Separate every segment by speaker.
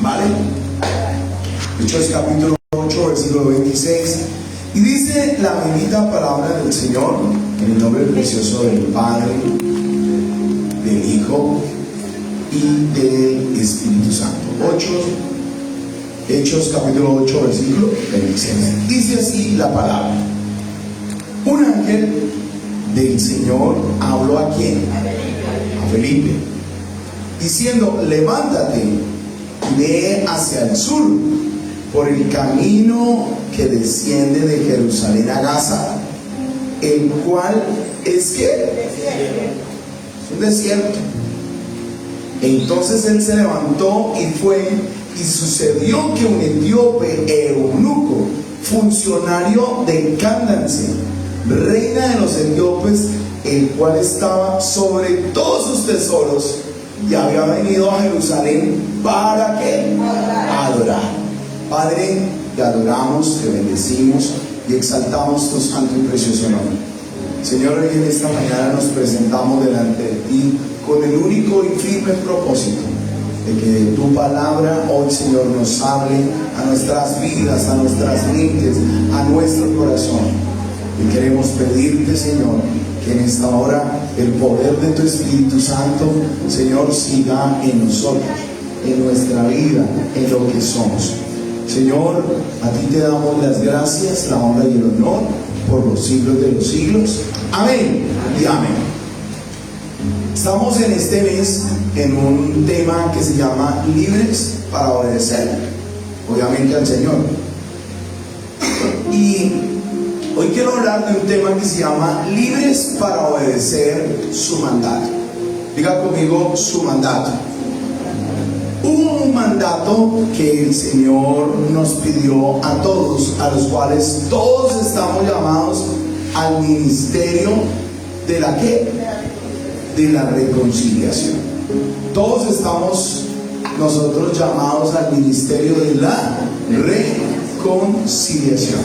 Speaker 1: ¿Vale? Hechos capítulo 8, versículo 26. Y dice la bendita palabra del Señor, en el nombre precioso del Padre, del Hijo y del Espíritu Santo. Hechos capítulo 8, versículo 26. Dice así la palabra: un ángel del Señor habló ¿a quién? A Felipe, diciendo: levántate y ve hacia el sur, por el camino que desciende de Jerusalén a Gaza, el cual es ¿qué? Es un desierto. Entonces él se levantó y fue, y sucedió que un etíope eunuco, funcionario de Candace, reina de los etíopes, el cual estaba sobre todos sus tesoros, y había venido a Jerusalén para ¿qué? Adorar. Padre, te adoramos, te bendecimos y exaltamos tu santo y precioso nombre. Señor, hoy en esta mañana nos presentamos delante de ti con el único y firme propósito de que tu palabra hoy, Señor, nos hable a nuestras vidas, a nuestras mentes, a nuestro corazón. Y queremos pedirte, Señor, que en esta hora el poder de tu Espíritu Santo, Señor, siga en nosotros, en nuestra vida, en lo que somos. Señor, a ti te damos las gracias, la honra y el honor por los siglos de los siglos. Amén y amén. Estamos en este mes en un tema que se llama libres para obedecer, obviamente al Señor. Y hoy quiero hablar de un tema que se llama libres para obedecer su mandato. Diga conmigo: su mandato. Un mandato que el Señor nos pidió a todos, a los cuales todos estamos llamados al ministerio de la ¿qué? De la reconciliación. Todos estamos nosotros llamados al ministerio de la reconciliación.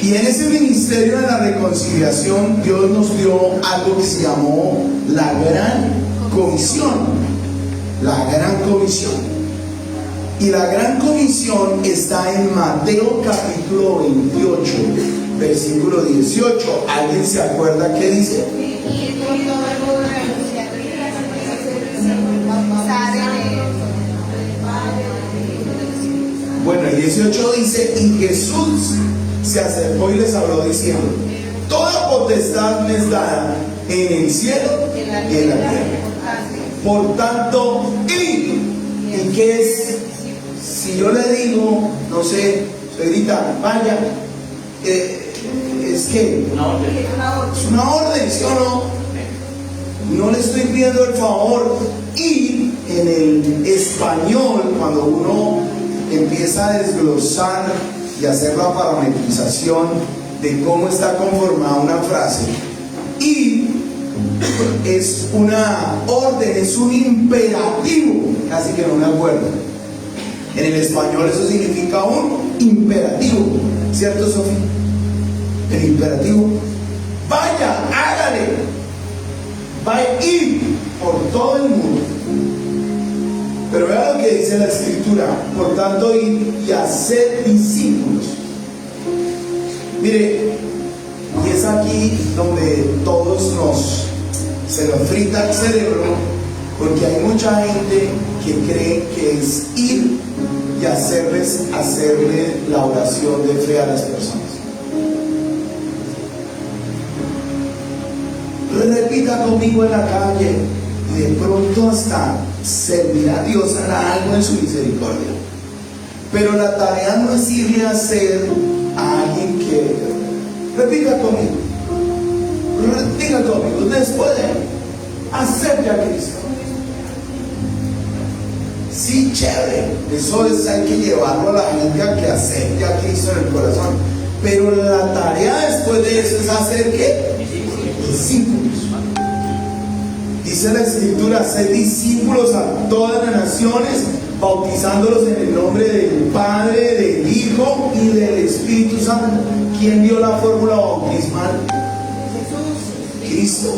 Speaker 1: Y en ese ministerio de la reconciliación Dios nos dio algo que se llamó la Gran Comisión. La Gran Comisión. Y la Gran Comisión está en Mateo capítulo 28, versículo 18. ¿Alguien se acuerda qué dice? Bueno, el 18 dice: y Jesús se acercó y les habló diciendo: toda potestad me es dada en el cielo y en la tierra. Por tanto, ¿y qué es? Si yo le digo, no sé, señorita, vaya, es que es una orden, ¿sí o no? No le estoy pidiendo el favor. Y en el español, cuando uno empieza a desglosar y hacer la parametrización de cómo está conformada una frase, y es una orden, es un imperativo, casi que no me acuerdo. En el español eso significa un imperativo, ¿cierto, Sofía? El imperativo: vaya, hágale, vaya, ir por todo el mundo. Pero vea lo que dice la Escritura: por tanto, ir y hacer discípulos. Mire, y es aquí donde todos se nos frita el cerebro, porque hay mucha gente que cree que es ir y hacerle la oración de fe a las personas. Repita conmigo en la calle y de pronto hasta servirá a Dios, hará algo en su misericordia. Pero la tarea no es irle a hacer a alguien que... Repita conmigo. Diga conmigo: ustedes pueden acepte a Cristo. Sí, chévere, eso es, hay que llevarlo a la gente a que acepte a Cristo en el corazón. Pero la tarea después de eso es hacer ¿qué? Discípulos. Dice la Escritura: ser discípulos a todas las naciones, bautizándolos en el nombre del Padre, del Hijo y del Espíritu Santo. ¿Quién dio la fórmula bautismal? Cristo.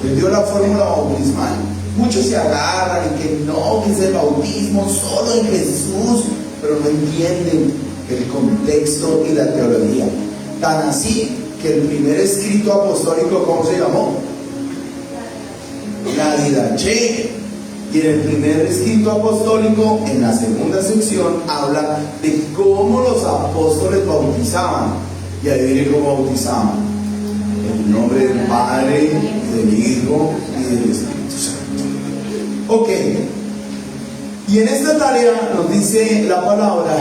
Speaker 1: Le dio la fórmula bautismal. muchos se agarran y que no, que es el bautismo solo en Jesús, pero no entienden el contexto y la teología. Tan así que el primer escrito apostólico, ¿cómo se llamó? La Didache. Y en el primer escrito apostólico, en la segunda sección, habla de cómo los apóstoles bautizaban. Y adivinen cómo bautizaban: en el nombre del Padre, del Hijo y del Espíritu Santo. Ok. Y en esta tarea nos dice la palabra: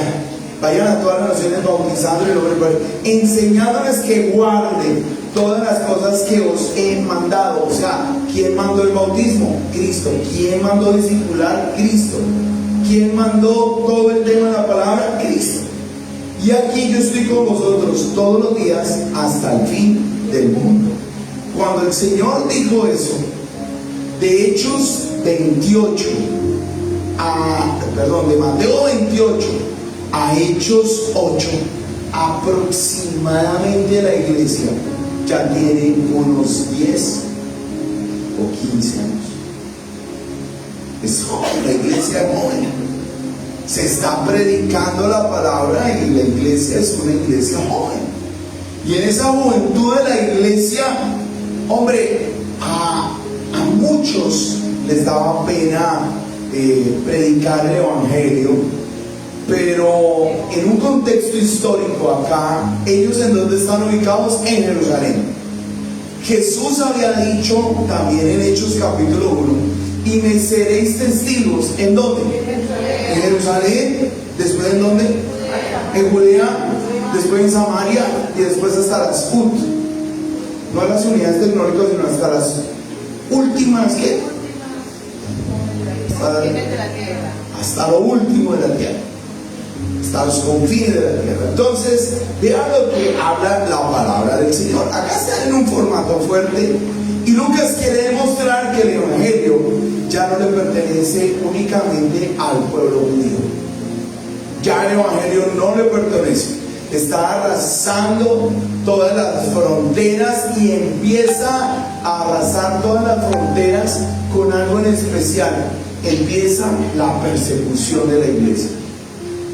Speaker 1: vayan a todas las naciones bautizando en el nombre del Padre, enseñándoles que guarden todas las cosas que os he mandado. O sea, ¿quién mandó el bautismo? Cristo. ¿Quién mandó discipular? Cristo. ¿Quién mandó todo el tema de la palabra? Cristo. Y aquí yo estoy con vosotros todos los días hasta el fin del mundo. Cuando el Señor dijo eso, de Hechos 28 de Mateo 28 a Hechos 8, aproximadamente la iglesia ya tiene unos 10 o 15 años. Es joven, la iglesia es joven. Se está predicando la palabra y la iglesia es una iglesia joven. Y en esa juventud de la iglesia, hombre, a muchos les daba pena predicar el evangelio, pero en un contexto histórico acá, ellos en donde están ubicados, en Jerusalén. Jesús había dicho también en Hechos capítulo 1: y me seréis testigos, ¿en dónde? En Jerusalén, después ¿en dónde? En Judea, después en Samaria y después hasta las no a las unidades tecnológicas, sino hasta las últimas, ¿qué? Hasta lo último de la tierra, hasta los confines de la tierra. Entonces, vean lo que habla la palabra del Señor. Acá está en un formato fuerte, y Lucas quiere demostrar que el evangelio ya no le pertenece únicamente al pueblo judío. Ya el evangelio no le pertenece. Está arrasando todas las fronteras y empieza a arrasar todas las fronteras con algo en especial. Empieza la persecución de la iglesia.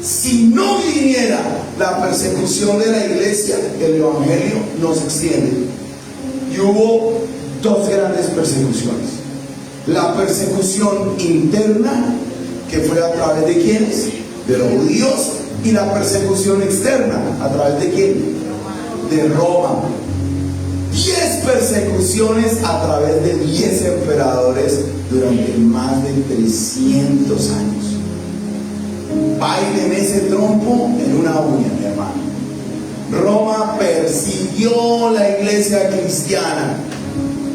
Speaker 1: Si no viniera la persecución de la iglesia, el evangelio no se extiende. Y hubo dos grandes persecuciones: la persecución interna, que fue a través de ¿quiénes? De los judíos, y la persecución externa, ¿a través de quién? De Roma. 10 persecuciones a través de 10 emperadores durante más de 300 años. Bailen ese trompo en una uña, mi hermano. Roma persiguió la iglesia cristiana.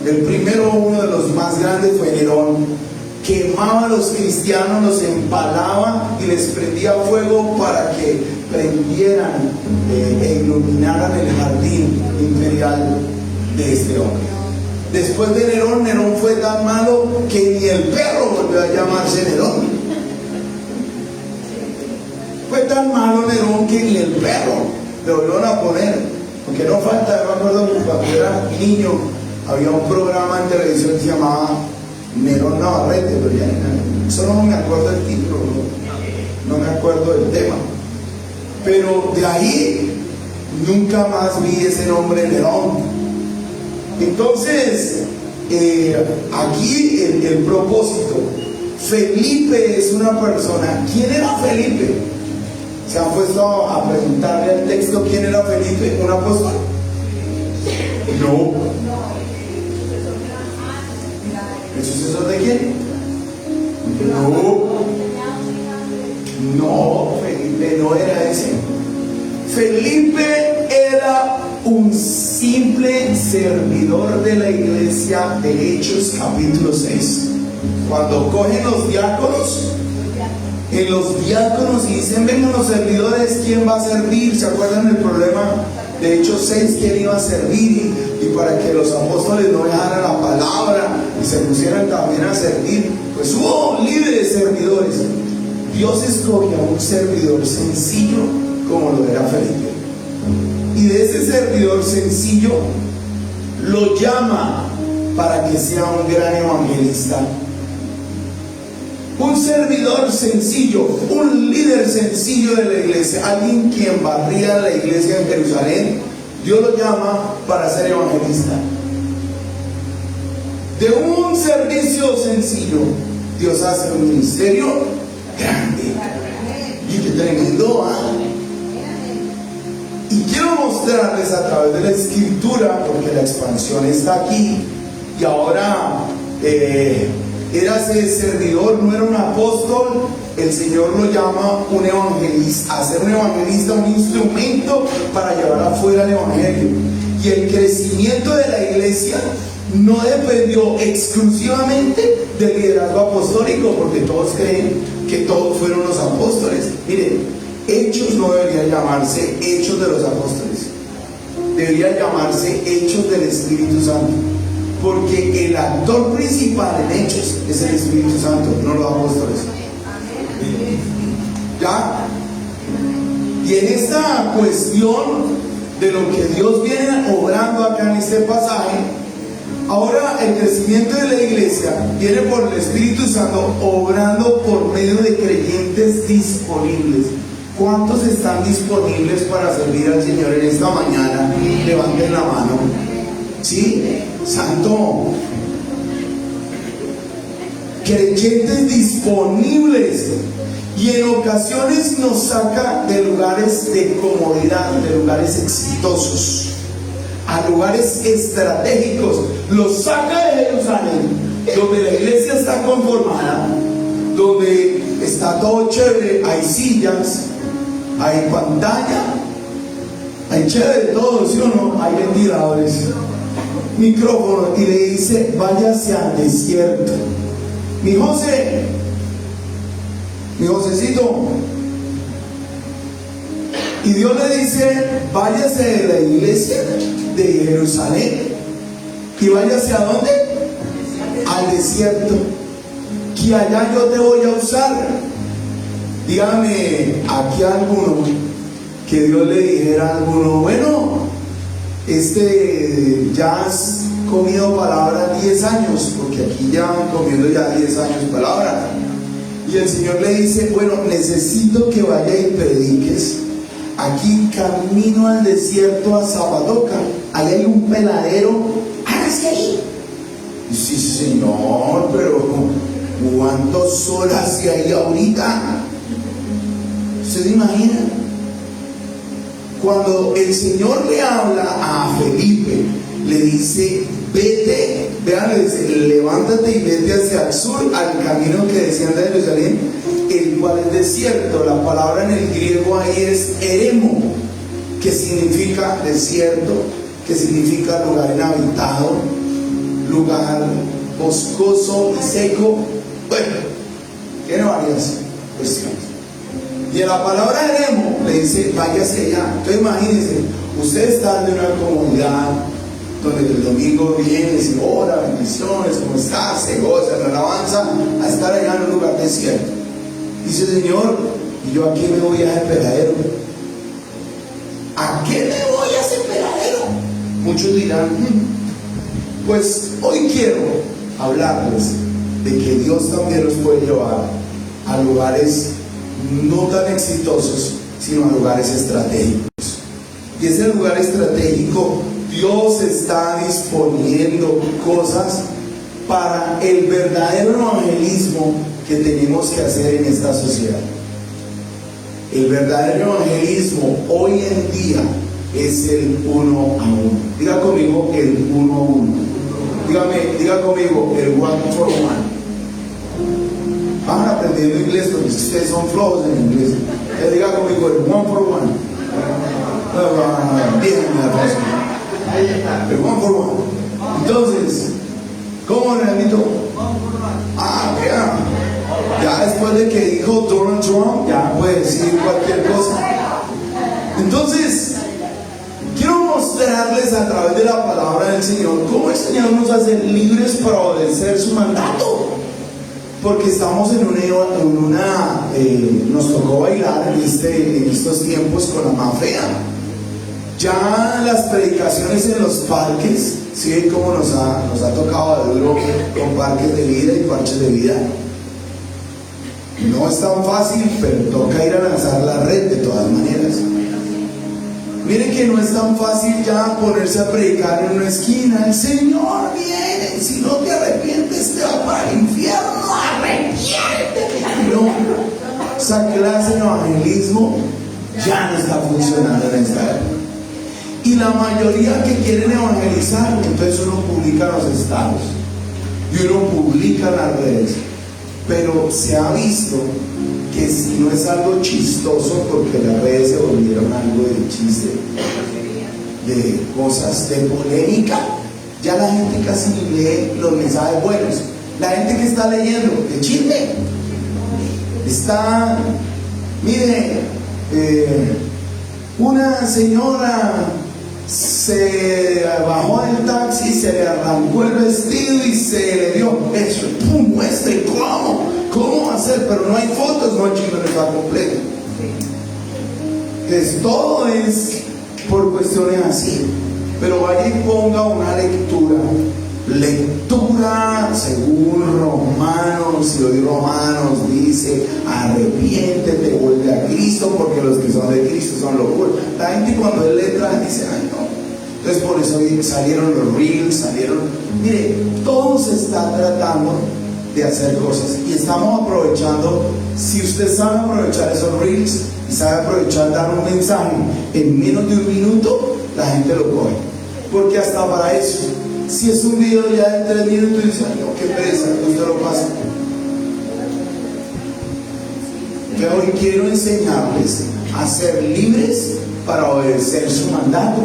Speaker 1: El primero, uno de los más grandes, fue Nerón. Quemaba a los cristianos, los empalaba y les prendía fuego para que prendieran e iluminaran el jardín imperial de este hombre. Después de Nerón, Nerón fue tan malo que ni el perro volvió a llamarse Nerón. Fue tan malo Nerón que ni el perro le volvieron a poner. Porque no falta, yo me acuerdo que cuando era niño había un programa en televisión que se llamaba Nerón Navarrete, pero ya solo no me acuerdo del título, no me acuerdo del tema. Pero de ahí nunca más vi ese nombre Nerón. Entonces, aquí el propósito: Felipe es una persona. ¿Quién era Felipe? ¿Se han puesto a preguntarle al texto quién era Felipe? ¿Un apóstol? No. ¿El sucesor de quién? No, Felipe no era ese. Felipe era un simple servidor de la iglesia de Hechos capítulo 6. Cuando cogen los diáconos, en los diáconos, y dicen: vengan los servidores, ¿quién va a servir? ¿Se acuerdan del problema de Hechos 6? ¿Quién iba a servir? Y para que los apóstoles no dejaran la palabra y se pusieran también a servir, pues hubo líderes servidores. Dios escogió a un servidor sencillo como lo era Felipe, y de ese servidor sencillo lo llama para que sea un gran evangelista un servidor sencillo, un líder sencillo de la iglesia, alguien quien barría la iglesia en Jerusalén, Dios lo llama para ser evangelista. De un servicio sencillo, Dios hace un ministerio grande. Y qué tremendo, Y quiero mostrarles a través de la escritura, porque la expansión está aquí, y ahora era ese servidor, no era un apóstol, el Señor lo llama un evangelista, a ser un evangelista, un instrumento para llevar afuera el evangelio. Y el crecimiento de la iglesia no dependió exclusivamente del liderazgo apostólico, porque todos creen que todos fueron los apóstoles. Miren, Hechos no debería llamarse Hechos de los apóstoles, debería llamarse Hechos del Espíritu Santo, porque el actor principal en Hechos es el Espíritu Santo, no los apóstoles. ¿Ya? Y en esta cuestión de lo que Dios viene obrando acá en este pasaje, ahora el crecimiento de la iglesia viene por el Espíritu Santo obrando por medio de creyentes disponibles. ¿Cuántos están disponibles para servir al Señor en esta mañana? Levanten la mano. ¿Sí? Santo. Creyentes disponibles. Y en ocasiones nos saca de lugares de comodidad, de lugares exitosos, a lugares estratégicos. Los saca de Jerusalén, donde la iglesia está conformada, donde está todo chévere, hay sillas, hay pantalla, hay chévere todo, ¿sí o no? Hay ventiladores, micrófono, y le dice: váyase al desierto. Mi Josecito, y Dios le dice: váyase de la iglesia de Jerusalén y váyase ¿a dónde? Al desierto, que allá yo te voy a usar. Dígame aquí a alguno que Dios le dijera a alguno: bueno, ya has comido palabra 10 años, porque aquí ya van comiendo ya 10 años palabra. Y el Señor le dice: bueno, necesito que vaya y prediques. Aquí camino al desierto a Zapadoca, ahí hay un peladero, hágase ahí. Y sí, Señor, pero ¿cuántas horas hay ahí ahorita? ¿Usted se imagina? Cuando el Señor le habla a Felipe, le dice: vete, vean, le dice: levántate y vete hacia el sur, al camino que desciende de Jerusalén, el cual es desierto. La palabra en el griego ahí es eremo, que significa desierto, que significa lugar inhabitado, lugar boscoso y seco. Bueno, tiene varias cuestiones. Y en la palabra eremo le dice: váyase allá. Entonces imagínense, usted está en una comunidad donde el domingo viene, se ora, bendiciones, ¿cómo está? Se goza, la alabanza, a estar allá en un lugar desierto. Dice: Señor, y yo aquí me voy a ese peladero. ¿A qué me voy a ese peladero? Muchos dirán: pues hoy quiero hablarles de que Dios también los puede llevar a lugares no tan exitosos, sino a lugares estratégicos. Y ese lugar estratégico, Dios está disponiendo cosas para el verdadero evangelismo que tenemos que hacer en esta sociedad. El verdadero evangelismo hoy en día es el 1 a 1. Diga conmigo el 1 a 1. Diga conmigo el 1 for 1. Van aprendiendo inglés porque ustedes son flojos en inglés. Diga conmigo el 1 for 1. Bien, el 1 for 1. Entonces, ¿cómo repito? Vean. Ya después de que dijo Donald Trump, ya puede decir cualquier cosa. Entonces, quiero mostrarles a través de la palabra del Señor cómo el Señor nos hace libres para obedecer su mandato. Porque estamos nos tocó bailar en estos tiempos con la más fea. Ya las predicaciones en los parques, ¿sí? Como nos ha tocado de duro con parques de vida y parches de vida. No es tan fácil, pero toca ir a lanzar la red de todas maneras. Miren que no es tan fácil ya ponerse a predicar en una esquina. El Señor viene, si no te arrepientes te va para el infierno, arrepiéntete. No, esa clase de evangelismo ya no está funcionando en esta época. Y la mayoría que quieren evangelizar, entonces uno publica los estados y uno publica las redes. Pero se ha visto que si no es algo chistoso, porque las redes se volvieron algo de chiste, de cosas, de polémica, ya la gente casi ni lee los mensajes buenos. La gente que está leyendo, de chisme, está, mire, una señora se bajó del taxi, se le arrancó el vestido y se le dio eso, ¡pum! Muestre cómo hacer, pero no hay fotos, no hay chisme, no está completo. Entonces todo es por cuestiones así. Pero vaya y ponga una lectura según Romanos, y hoy Romanos dice: arrepiéntete, vuelve a Cristo, porque los que son de Cristo son locura. La gente cuando él letra dice: ay no. Entonces por eso salieron los reels, mire, todo se está tratando de hacer cosas y estamos aprovechando. Si usted sabe aprovechar esos reels y sabe aprovechar dar un mensaje en menos de un minuto, la gente lo coge, porque hasta para eso, si es un video ya de 3 minutos, dice: ay no, qué pereza, usted lo pasa. Yo hoy quiero enseñarles a ser libres para obedecer su mandato.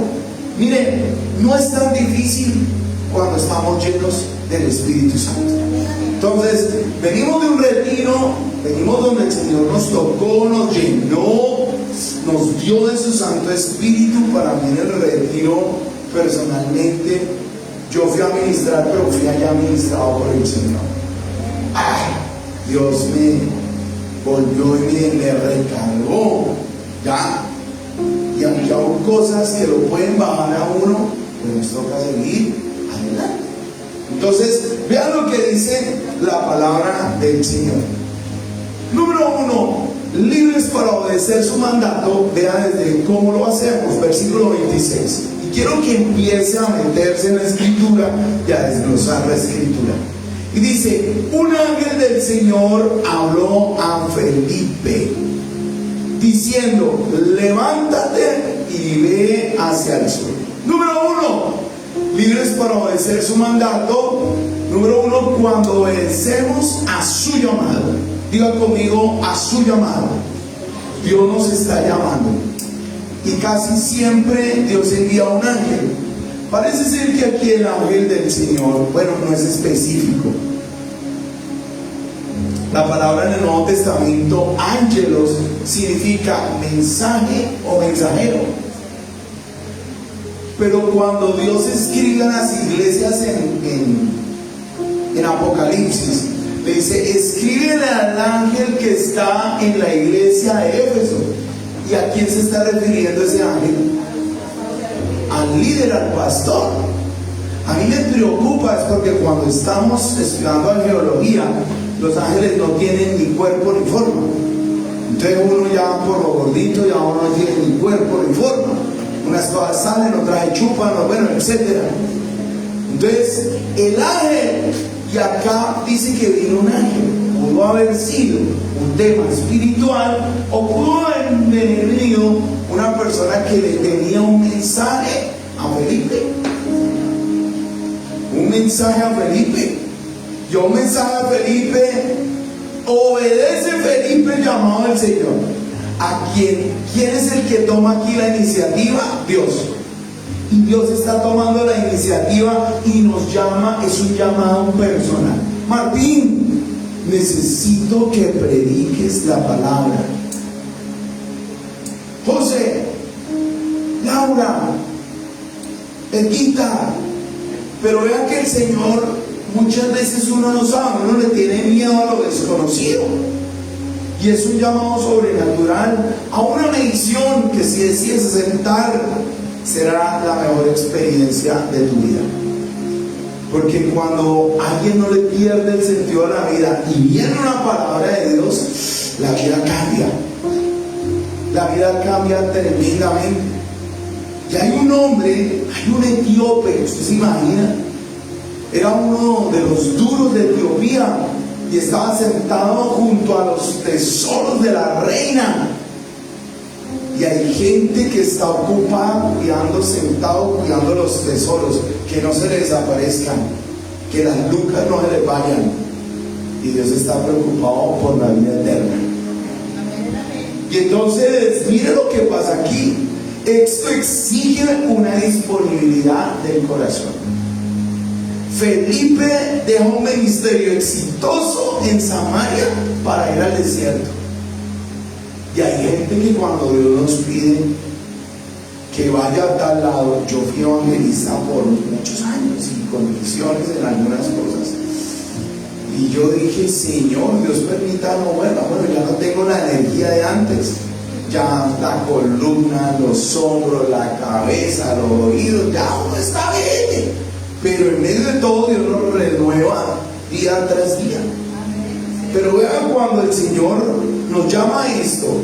Speaker 1: Miren, no es tan difícil cuando estamos llenos del Espíritu Santo. Entonces, venimos de un retiro, venimos donde el Señor nos tocó, nos llenó, nos dio de su Santo Espíritu. Para mí en el retiro, personalmente, yo fui a ministrar, pero fui allá ministrado por el Señor. ¡Ay! Dios me volvió y me recargó. Ya. Y aunque hay cosas que lo pueden bajar a uno, pues nos toca seguir adelante. Entonces, vean lo que dice la palabra del Señor. Número 1, libres para obedecer su mandato. Vean desde cómo lo hacemos, versículo 26. Y quiero que empiece a meterse en la escritura y a desglosar la escritura. Y dice: un ángel del Señor habló a Felipe, diciendo: levántate y ve hacia el sur. Número 1, libres para obedecer su mandato. Número 1, cuando obedecemos a su llamado. Diga conmigo: a su llamado. Dios nos está llamando. Y casi siempre Dios envía un ángel. Parece ser que aquí el ángel del Señor, bueno, no es específico. La palabra en el Nuevo Testamento, ángelos, significa mensaje o mensajero. Pero cuando Dios escribe a las iglesias en Apocalipsis, le dice: escríbele al ángel que está en la iglesia de Éfeso. ¿Y a quién se está refiriendo ese ángel? Al líder, al pastor. A mí me preocupa, es porque cuando estamos estudiando arqueología, los ángeles no tienen ni cuerpo ni forma. Entonces uno ya por lo gordito ya uno no tiene ni cuerpo ni forma. Unas cosas salen, otras se chupan, bueno, etc. Entonces el ángel, y acá dice que vino un ángel, pudo haber sido un tema espiritual o pudo haber venido una persona que le tenía un mensaje a Felipe. Un mensaje a Felipe. Y un mensaje a Felipe: obedece Felipe el llamado del Señor. ¿A quién? ¿Quién es el que toma aquí la iniciativa? Dios. Y Dios está tomando la iniciativa y nos llama, es un llamado personal. Martín, necesito que prediques la palabra. José, Laura, Edita. Pero vean que el Señor, muchas veces uno no sabe, uno le tiene miedo a lo desconocido. Y es un llamado sobrenatural a una medición que, si decides aceptar, será la mejor experiencia de tu vida. Porque cuando alguien no le pierde el sentido a la vida y viene una palabra de Dios, vida cambia. La vida cambia tremendamente. Y hay un hombre, hay un etíope, usted se imagina, era uno de los duros de Etiopía y estaba sentado junto a los tesoros de la reina. Y hay gente que está ocupada sentado cuidando los tesoros, que no se les desaparezcan, que las lucas no se les vayan. Y Dios está preocupado por la vida eterna. Y entonces, mire lo que pasa aquí. Esto exige una disponibilidad del corazón. Felipe deja un ministerio exitoso en Samaria para ir al desierto. Y hay gente que cuando Dios nos pide que vaya a tal lado, yo fui evangelista por muchos años y con misiones en algunas cosas. Y yo dije, Señor, Dios permita, bueno, ya no tengo la energía de antes. Ya la columna, los hombros, la cabeza, los oídos, ya uno está bien. Pero en medio de todo Dios nos renueva día tras día. Pero vean, cuando el Señor nos llama a esto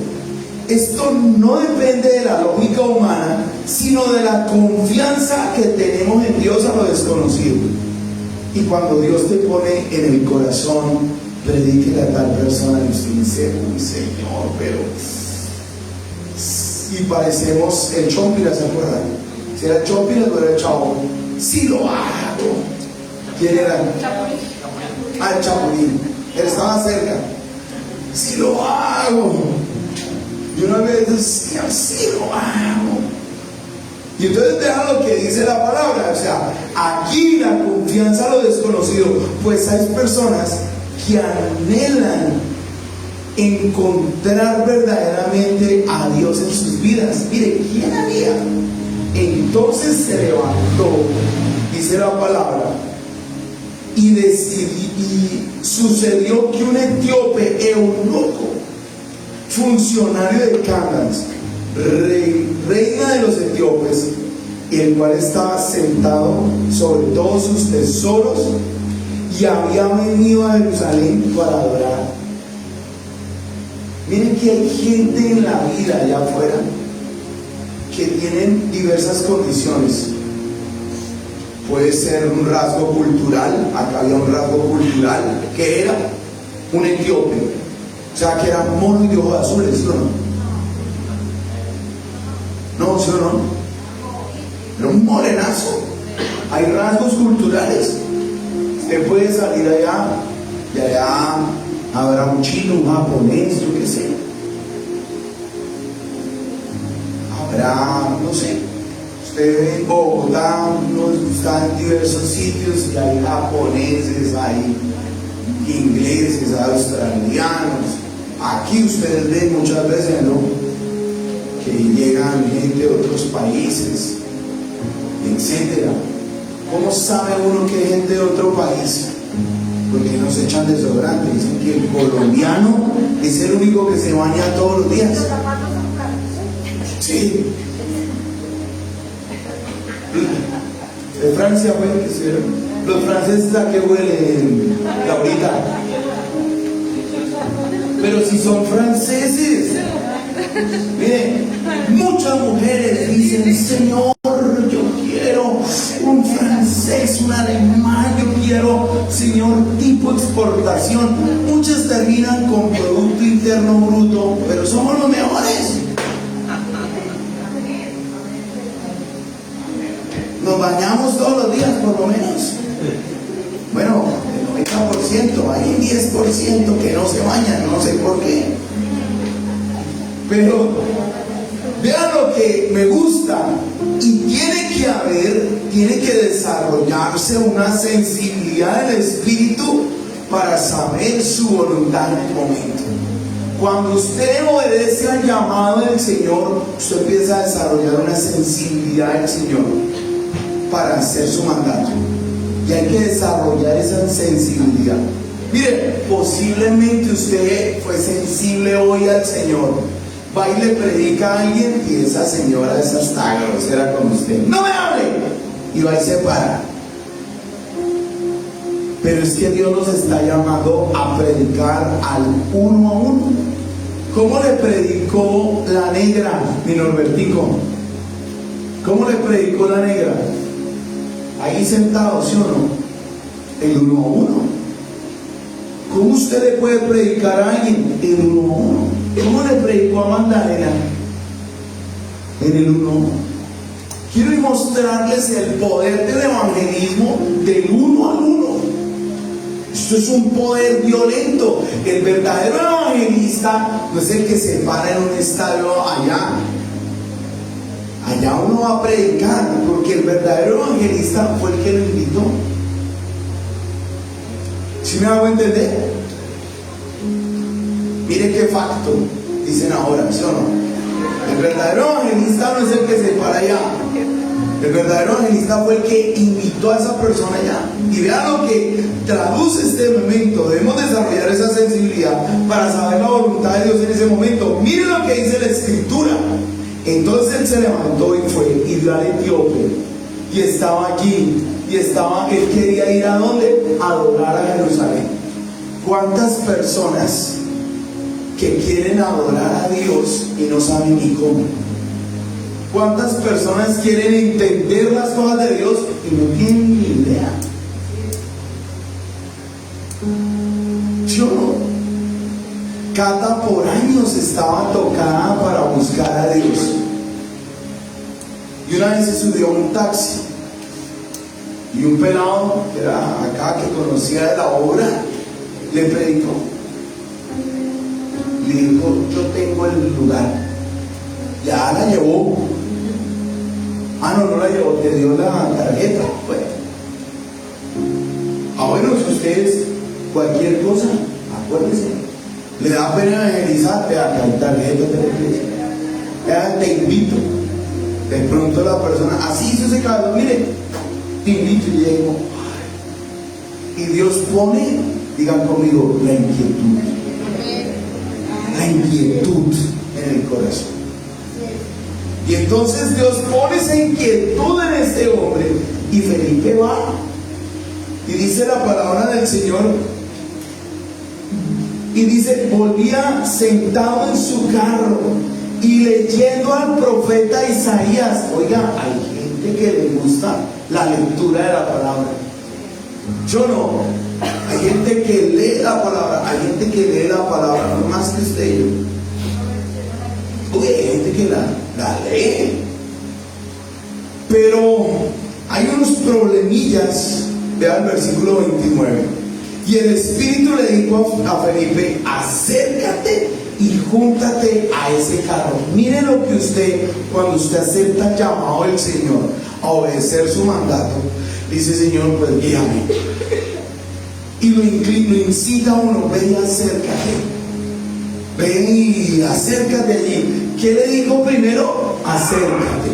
Speaker 1: no depende de la lógica humana, sino de la confianza que tenemos en Dios a lo desconocido. Y cuando Dios te pone en el corazón, predíquele a tal persona y usted dice, uy, Señor, pero... Y parecemos el Chompira, ¿se acuerdan? Si era el Chompira o era el Chavo. Sí lo hago. ¿Quién era? El Chapulín. Él estaba cerca. Sí lo hago. Y una vez decía, sí lo hago. Y entonces vean lo que dice la palabra. O sea, aquí la confianza a lo desconocido. Pues hay personas que anhelan encontrar verdaderamente a Dios en sus vidas. Mire, ¿quién había? Entonces se levantó, dice la palabra, y sucedió que un etíope eunuco, funcionario de Candace, reina de los etíopes, el cual estaba sentado sobre todos sus tesoros y había venido a Jerusalén para adorar. Miren que hay gente en la vida allá afuera que tienen diversas condiciones. Puede ser un rasgo cultural. Acá había un rasgo cultural que era un etíope, o sea que era mono y de ojos azules, ¿sí o no? No, ¿sí o no? Era un morenazo. Hay rasgos culturales. Usted puede salir allá, de allá habrá un chino, un japonés, yo qué sé. Habrá, no sé, usted en Bogotá está en diversos sitios y hay japoneses, hay ingleses, hay australianos. Aquí ustedes ven muchas veces, ¿no?, que llegan gente de otros países, etcétera. ¿Cómo sabe uno que hay gente de otro país? Porque nos echan desodorante. Dicen que el colombiano es el único que se baña todos los días. Sí. De Francia, pues, que se... los franceses a qué huelen, Laurita. Pero si son franceses, miren, muchas mujeres dicen, Señor, yo quiero un francés, un alemán, yo quiero, Señor, tipo exportación. Muchas terminan con Producto Interno Bruto, pero somos los mejores. Nos bañamos todos los días, por lo menos. Bueno, el 90%, hay un 10% que no se bañan, no sé por qué. Pero vean lo que me gusta. Y tiene que desarrollarse una sensibilidad del espíritu para saber su voluntad en el momento. Cuando usted obedece al llamado del Señor, usted empieza a desarrollar una sensibilidad del Señor para hacer su mandato. Y hay que desarrollar esa sensibilidad. Mire, posiblemente usted fue sensible hoy al Señor, va y le predica a alguien y esa señora, esa está grosera con usted, no me hable, y va y se para. Pero es que Dios nos está llamando a predicar al uno a uno. ¿Cómo le predicó la negra, mi Norbertico? ¿Cómo le predicó la negra? Ahí sentado, ¿sí o no? El 1 a 1. ¿Cómo usted le puede predicar a alguien? El 1 a 1. ¿Cómo le predicó a Magdalena? En el 1 a 1. Quiero mostrarles el poder del evangelismo del 1 al 1. Esto es un poder violento. El verdadero evangelista no es el que se para en un estadio allá. Allá uno va a predicar, porque el verdadero evangelista fue el que lo invitó. ¿Sí me hago entender? Mire qué facto dicen ahora, ¿sí o no? El verdadero evangelista no es el que se para allá. El verdadero evangelista fue el que invitó a esa persona allá. Y vean lo que traduce este momento. Debemos desarrollar esa sensibilidad para saber la voluntad de Dios en ese momento. Miren lo que dice la Escritura. Entonces él se levantó y fue y vio al etíope. Y estaba allí. Y él quería ir ¿a dónde? A adorar a Jerusalén. ¿Cuántas personas que quieren adorar a Dios y no saben ni cómo? ¿Cuántas personas quieren entender las cosas de Dios y no tienen ni idea? Yo, Cata por años estaba tocada para buscar a Dios. Y una vez se subió a un taxi. Y un pelado, que era acá, que conocía de la obra, le predicó. Le dijo, yo tengo el lugar. Ya la llevó. No la llevó, te dio la tarjeta. Bueno. Bueno, si ustedes, cualquier cosa, acuérdense. Le da pena evangelizar, vea, acá hay tarjeta, te invito. De pronto la persona, así hizo ese caso, mire, te invito y llego. Y Dios pone, digan conmigo, la inquietud. La inquietud en el corazón. Y entonces Dios pone esa inquietud en este hombre. Y Felipe va. Y dice la palabra del Señor. Y dice, volvía sentado en su carro y leyendo al profeta Isaías. Oiga, hay gente que le gusta la lectura de la palabra. Yo no. Hay gente que lee la palabra. Hay gente que lee la palabra, no más que usted y yo. Uy, hay gente que la lee. Pero hay unos problemillas. Vea el versículo 29. Y el Espíritu le dijo a Felipe, acércate y júntate a ese carro. Mire lo que usted, cuando usted acepta el llamado del Señor a obedecer su mandato, dice, Señor, pues guíame. Y lo incita a uno, ven y acércate. Ven y acércate allí. ¿Qué le dijo primero? Acércate.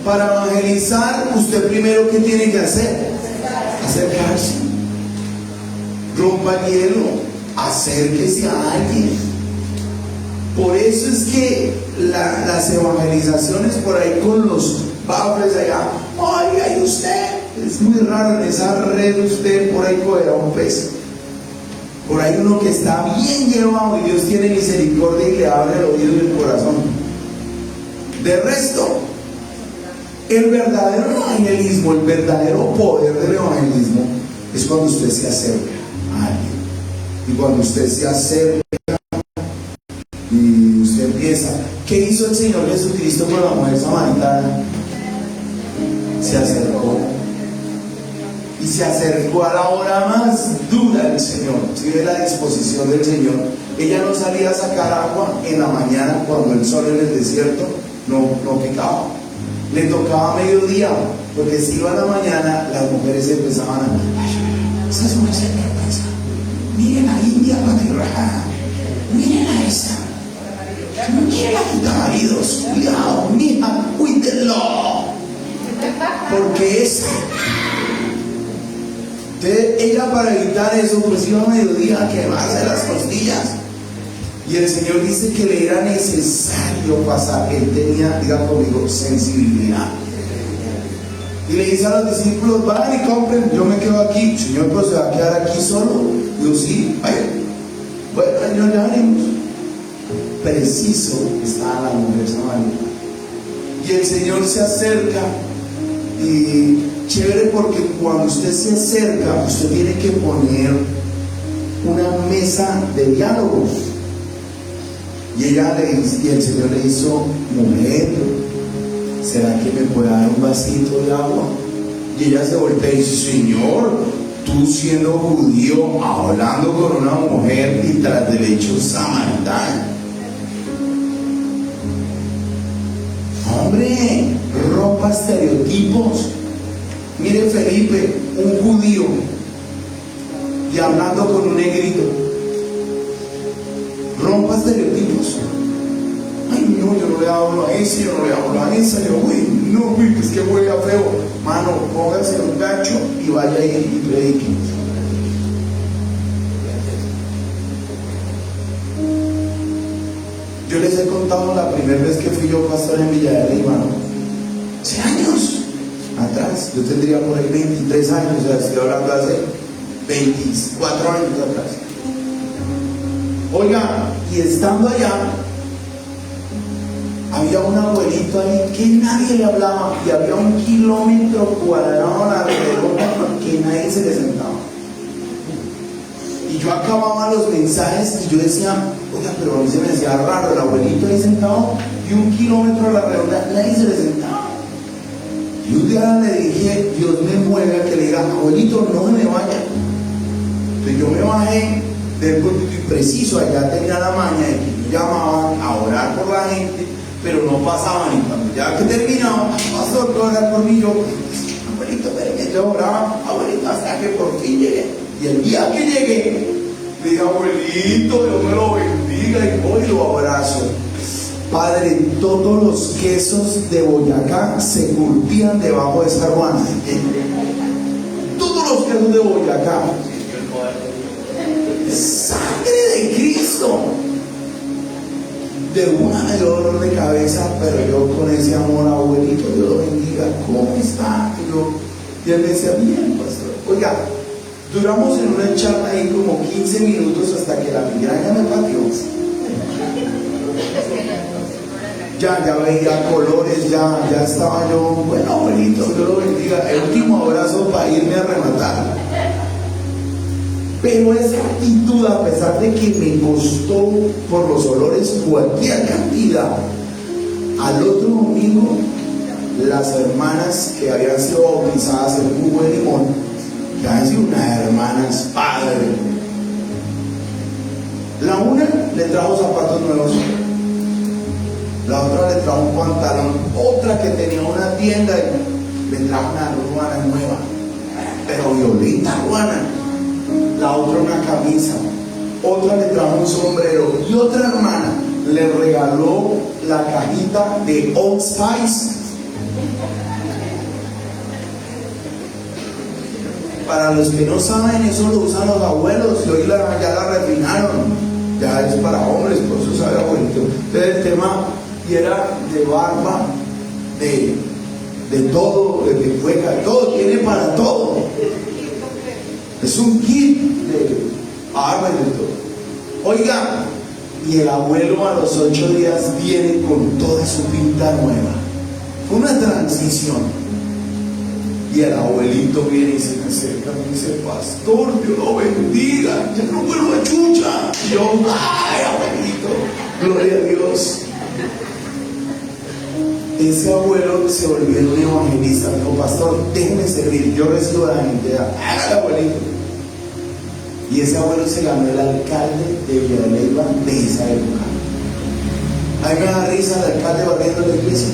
Speaker 1: Para evangelizar, usted primero, ¿qué tiene que hacer? Acercarse. Rompa el hielo. Acérquese a alguien. Por eso es que las evangelizaciones por ahí con los bafles allá, oiga, y usted, es muy raro en esa red, usted por ahí cogerá un pez. Por ahí uno que está bien llevado y Dios tiene misericordia y le abre el oído y el corazón. De resto, el verdadero evangelismo, el verdadero poder del evangelismo es cuando usted se acerca a alguien. Y cuando usted se acerca y usted empieza. ¿Qué hizo el Señor Jesucristo con la mujer samaritana? Se acercó. Y se acercó a la hora más dura del Señor. Si ve la disposición del Señor, ella no salía a sacar agua en la mañana cuando el sol en el desierto no picaba. Le tocaba mediodía, porque si iba a la mañana, las mujeres empezaban a, esa es una vergüenza. Miren a India Patirraja, miren a esa. No quiera quitar maridos, cuidado, mija, cuídenlo. Porque esa. Entonces, ella para evitar eso, pues iba a mediodía a quemarse las costillas. Y el Señor dice que le era necesario pasar. Él tenía, diga conmigo, sensibilidad. Y le dice a los discípulos, vayan y compren, yo me quedo aquí. Señor, pues se va a quedar aquí solo. Yo sí, vaya. Bueno, ya haremos. preciso estaba la mujer samaritana. Y el Señor se acerca, y chévere porque cuando usted se acerca, usted tiene que poner una mesa de diálogo. Y el Señor le hizo: mujer, ¿será que me puede dar un vasito de agua? Y ella se voltea y dice: Señor, tú siendo judío, hablando con una mujer y tras del hecho samaritana. Hombre, rompa estereotipos. Mire Felipe, un judío, y hablando con un negrito. Rompa estereotipos. Ay, no, yo no le hablo a ese, yo no le hablo a esa. Yo, uy, no, uy, es que huele feo. Mano, póngase un gancho y vaya ahí y predique. Yo les he contado la primera vez que fui yo pastor en Villa de Lima, ¿no? Hace años atrás. Yo tendría por ahí 23 años, o sea, estoy hablando hace 24 años atrás. Oiga, y estando allá, había un abuelito ahí que nadie le hablaba, y había 1 kilómetro cuadrado a la redonda que nadie se le sentaba. Y yo acababa los mensajes y yo decía: oiga, pero a mí se me hacía raro, el abuelito ahí sentado y 1 kilómetro a la redonda nadie se le sentaba. Y un día le dije: Dios me mueve a que le diga: abuelito, no se me vaya. Entonces yo me bajé del púlpito y preciso allá tenía la maña de que yo llamaba a orar por la gente, pero no pasaban. Y cuando ya que terminaba: pastor, ¿puedo orar por mí? Yo: abuelito, espérame. Yo oraba: abuelito, hasta que por fin llegué. Y el día que llegué, le dije: abuelito, Dios me lo bendiga, y voy y lo abrazo. Padre, todos los quesos de Boyacá se curtían debajo de esa ruana. Todos los quesos de Boyacá. Sangre de Cristo. De una de dolor de cabeza, pero yo con ese amor: abuelito, Dios lo bendiga, ¿cómo está? Y él me decía: bien, pastor. Oiga, duramos en una charla ahí como 15 minutos hasta que la migraña me pateó. Ya veía colores, ya estaba yo: bueno, abuelito, Dios lo bendiga. El último abrazo para irme a rematar. Pero esa actitud, a pesar de que me costó por los olores cualquier cantidad, al otro domingo, las hermanas que habían sido bautizadas en jugo de limón, que han sido unas hermanas padre, la una le trajo zapatos nuevos, la otra le trajo un pantalón, otra que tenía una tienda le trajo una ruana nueva, pero violeta ruana, la otra una camisa, otra le trajo un sombrero, y otra hermana le regaló la cajita de Old Spice. Para los que no saben, eso lo usan los abuelos, y hoy ya la refinaron, ya es para hombres, por eso sabe abuelito. Entonces el tema, y era de barba, de todo, de cueca, de todo, tiene para todo. Es un kit de barba y de todo. Oiga, y el abuelo a los 8 días viene con toda su pinta nueva. Fue una transición. Y el abuelito viene y se me acerca y me dice: pastor, Dios lo bendiga, ya no vuelvo a chucha. Y yo: ay, abuelito, gloria a Dios. Ese abuelo se volvió un evangelista. Me dijo: pastor, déjeme servir, yo recibo la gente. Hágale, abuelito. Y ese abuelo se ganó el alcalde de Villa de Leyva de esa época. A mí me da risa el alcalde barriendo la iglesia.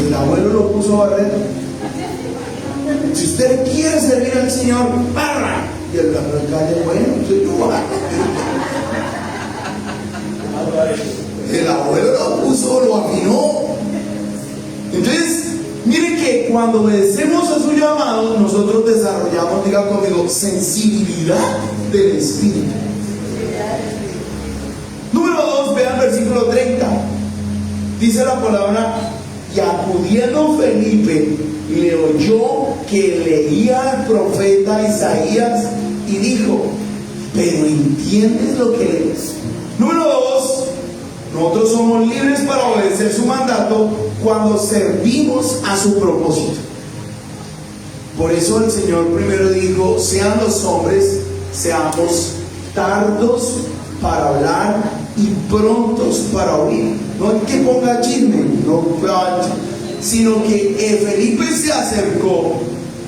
Speaker 1: El abuelo lo puso a barrer. Si usted quiere servir al Señor, barra. Y el alcalde: bueno, yo voy a... El abuelo lo puso, lo afinó. Entonces, miren que cuando obedecemos a su llamado, nosotros desarrollamos, diga conmigo, sensibilidad del Espíritu. Número 2, vean versículo 30. Dice la palabra: y acudiendo Felipe, le oyó que leía el profeta Isaías y dijo: ¿pero entiendes lo que lees? Número 2, Nosotros somos libres para obedecer su mandato cuando servimos a su propósito. Por eso el Señor primero dijo: sean los hombres, seamos tardos para hablar y prontos para oír. No es que ponga chisme, no, sino que Felipe se acercó,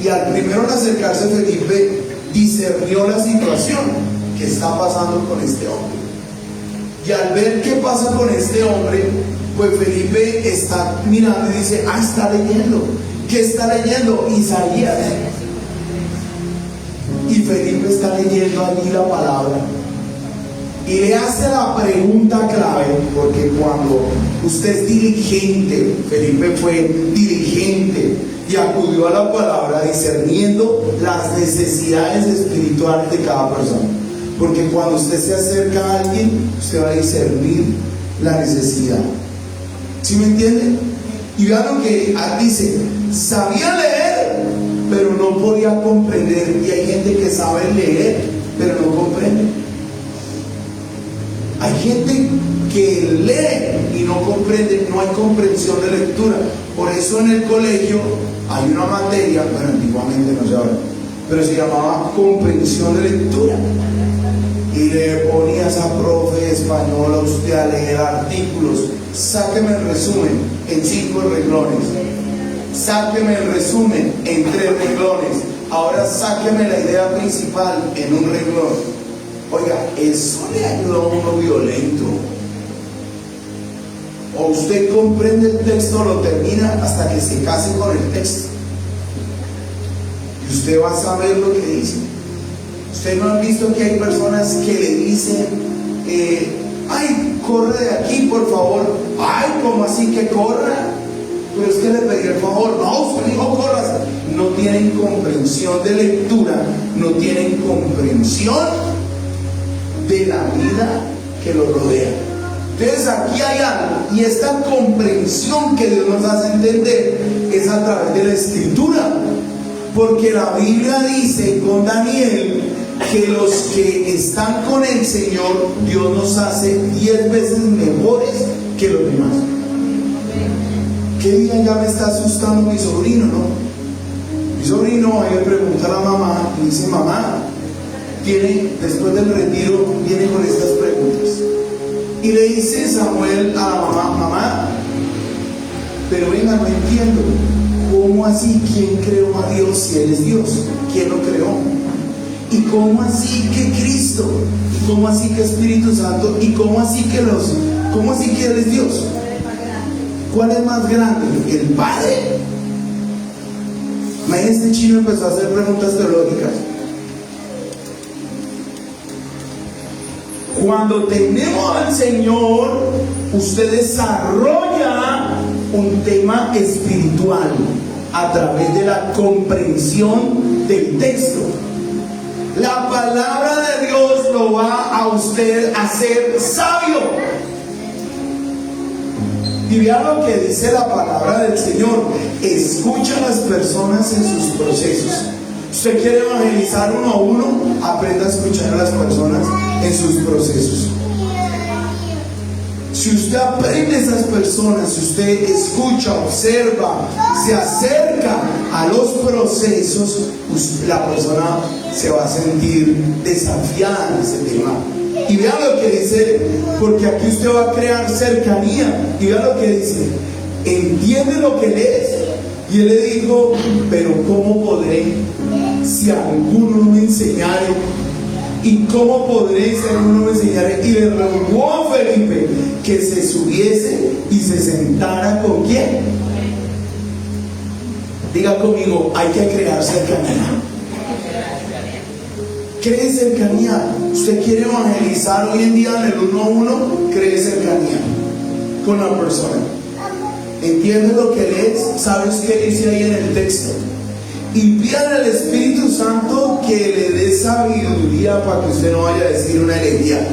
Speaker 1: y al primero en acercarse Felipe discernió la situación que está pasando con este hombre. Y al ver qué pasa con este hombre, pues Felipe está mirando y dice: ah, está leyendo. ¿Qué está leyendo? Isaías. Y Felipe está leyendo allí la palabra. Y le hace la pregunta clave, porque cuando usted es diligente, Felipe fue diligente y acudió a la palabra discerniendo las necesidades espirituales de cada persona. Porque cuando usted se acerca a alguien, usted va a discernir la necesidad. ¿Sí me entiende? Y vean lo que dice: sabía leer, pero no podía comprender. Y hay gente que sabe leer, pero no comprende. Hay gente que lee y no comprende, no hay comprensión de lectura. Por eso en el colegio hay una materia, bueno, antiguamente no se habla, pero se llamaba comprensión de lectura. Y le ponías a profe español a usted a leer artículos. Sáqueme el resumen en 5 renglones. Sáqueme el resumen en 3 renglones. Ahora sáqueme la idea principal en un renglón. Oiga, eso le ayuda a uno violento. O usted comprende el texto, lo termina hasta que se case con el texto. Y usted va a saber lo que dice. Usted no ha visto que hay personas que le dicen: ay, corre de aquí, por favor. Ay, ¿cómo así que corra? Pero es que le pedí el favor. No, usted dijo corras. No tienen comprensión de lectura, no tienen comprensión de la vida que los rodea. Entonces aquí hay algo, y esta comprensión que Dios nos hace entender es a través de la escritura, porque la Biblia dice con Daniel que los que están con el Señor, Dios nos hace 10 veces mejores que los demás. ¿Qué día ya me está asustando mi sobrino, no? Mi sobrino ahí le pregunta a la mamá y dice: mamá, después del retiro viene con estas preguntas. Y le dice Samuel a la mamá: mamá, pero venga, no entiendo. ¿Cómo así? ¿Quién creó a Dios si Él es Dios? ¿Quién lo creó? ¿Y cómo así que Cristo? ¿Y cómo así que Espíritu Santo? ¿Y cómo así que Él es Dios? ¿Cuál es más grande? ¿El Padre? Este chino empezó a hacer preguntas teológicas. Cuando tenemos al Señor, usted desarrolla un tema espiritual a través de la comprensión del texto. La palabra de Dios lo va a usted a hacer sabio. Y vea lo que dice la palabra del Señor: escucha a las personas en sus procesos. Usted quiere evangelizar uno a uno, aprenda a escuchar a las personas en sus procesos. Si usted aprende a esas personas, si usted escucha, observa, se acerca a los procesos, la persona se va a sentir desafiada en ese tema. Y vea lo que dice, porque aquí usted va a crear cercanía. Y vea lo que dice: entiende lo que lees. Y él le dijo: pero ¿cómo podré si alguno no me enseñare? ¿Y cómo podré si alguno me enseñare? Y le rogó a Felipe que se subiese y se sentara ¿con quién? Diga conmigo: hay que crear cercanía. Cree cercanía. Usted quiere evangelizar hoy en día en el 1 a 1, cree cercanía con la persona. Entiende lo que lees, sabes qué dice ahí en el texto. Y pídale al Espíritu Santo que le dé sabiduría para que usted no vaya a decir una herejía.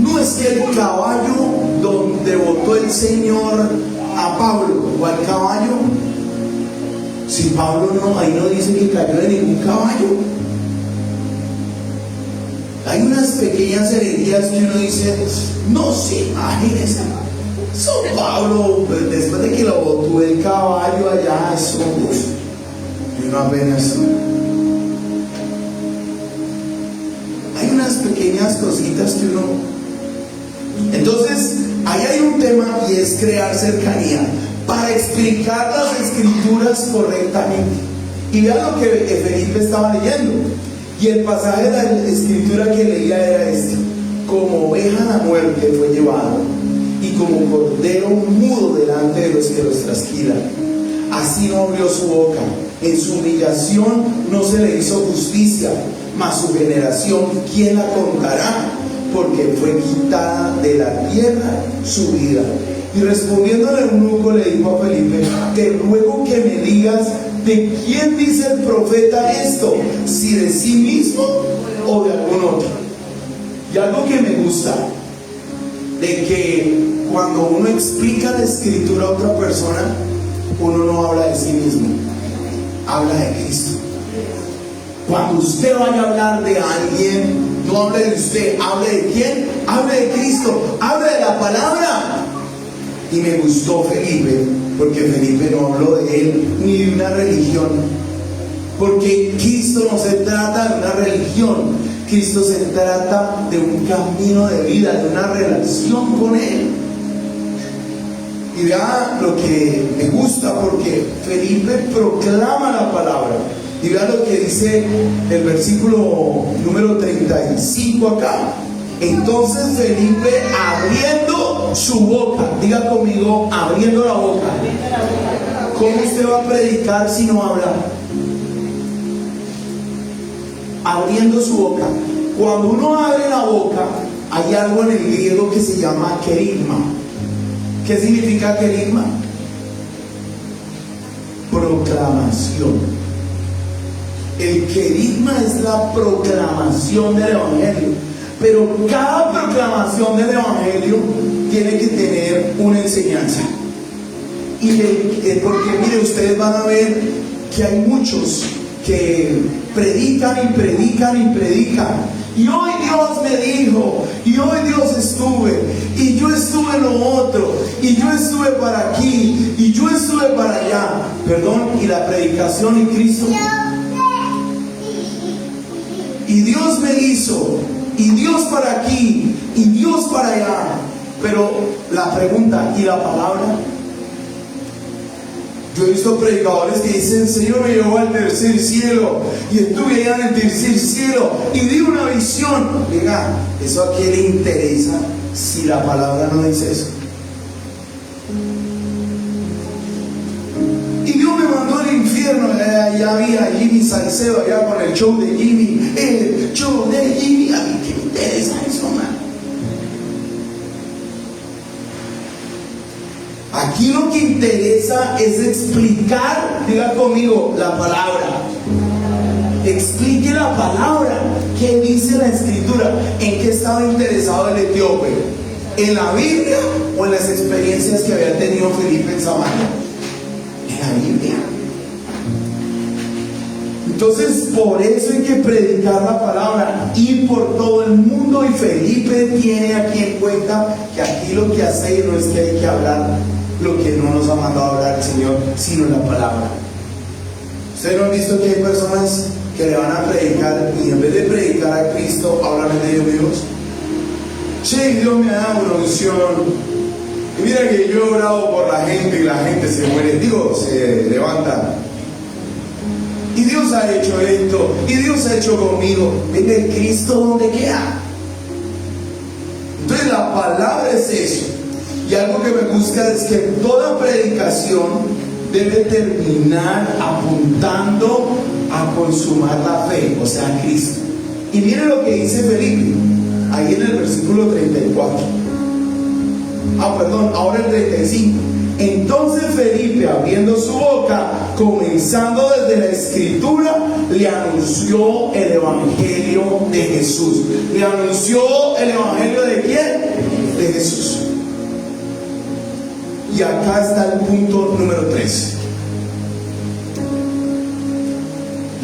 Speaker 1: No es que el caballo donde botó el Señor a Pablo, o al caballo, si Pablo no, ahí no dice que cayó de ningún caballo. Hay unas pequeñas herejías que uno dice, no se imagínense. San Pablo, después de que lo botó el caballo allá, eso, y uno apenas. Hay unas pequeñas cositas que uno. Entonces, ahí hay un tema y es crear cercanía para explicar las escrituras correctamente. Y vean lo que Felipe estaba leyendo. Y el pasaje de la escritura que leía era este: como oveja a la muerte fue llevado, y como cordero mudo delante de los que los trasquilan. Así no abrió su boca. En su humillación no se le hizo justicia. Mas su generación, ¿quién la contará? Porque fue quitada de la tierra su vida. Y respondiendo el eunuco le dijo a Felipe: te ruego que me digas, ¿de quién dice el profeta esto? ¿Si de sí mismo o de algún otro? Y algo que me gusta, de que cuando uno explica la escritura a otra persona, uno no habla de sí mismo, habla de Cristo. Cuando usted vaya a hablar de alguien, no hable de usted, hable de quién, hable de Cristo, hable de la palabra. Y me gustó Felipe, porque Felipe no habló de él ni de una religión, porque Cristo no se trata de una religión, Cristo se trata de un camino de vida, de una relación con Él. Y vea lo que me gusta, porque Felipe proclama la palabra. Y vea lo que dice el versículo número 35 acá. Entonces Felipe, abriendo su boca, diga conmigo, abriendo la boca. ¿Cómo usted va a predicar si no habla? Abriendo su boca. Cuando uno abre la boca, hay algo en el griego que se llama querigma. ¿Qué significa querigma? Proclamación. El querigma es la proclamación del evangelio. Pero cada proclamación del evangelio tiene que tener una enseñanza. Porque mire, ustedes van a ver que hay muchos que predican y predican y predican. Y hoy Dios me dijo, y hoy Dios estuve, y yo estuve en lo otro, y yo estuve para aquí, y yo estuve para allá. Perdón, y la predicación en Cristo. Y Dios me hizo, y Dios para aquí, y Dios para allá. Pero la pregunta, ¿y la palabra? Yo he visto predicadores que dicen: Señor me llevó al tercer cielo, y estuve allá en el tercer cielo, y di una visión. Venga, ¿eso a quién le interesa si la palabra no dice eso? Y Dios me mandó al infierno. Allá había Jimmy Salcedo, allá con el show de Jimmy. El show de Jimmy. A mí qué me interesa eso, man. Aquí lo que interesa es explicar, diga conmigo, la palabra. Explique la palabra. ¿Qué dice la escritura? ¿En qué estaba interesado el etíope? ¿En la Biblia o en las experiencias que había tenido Felipe en Samaria? En la Biblia. Entonces, por eso hay que predicar la palabra, ir por todo el mundo. Y Felipe tiene aquí en cuenta que aquí lo que hace no es que hay que hablar lo que no nos ha mandado a hablar el Señor, sino la palabra. Ustedes no han visto que hay personas que le van a predicar, y en vez de predicar a Cristo, hablan de ellos mismos. Che, Dios me ha dado una unción, y mira que yo he orado por la gente y la gente se muere, Dios se levanta, y Dios ha hecho esto, y Dios ha hecho conmigo. Venga, ¿el Cristo dónde queda? Entonces la palabra es eso. Y algo que me gusta es que toda predicación debe terminar apuntando a consumar la fe, o sea, a Cristo. Y mire lo que dice Felipe, ahí en el versículo 34. Ahora el 35. Entonces Felipe, abriendo su boca, comenzando desde la escritura, le anunció el evangelio de Jesús. ¿Le anunció el evangelio de quién? De Jesús. Y acá está el punto número 3.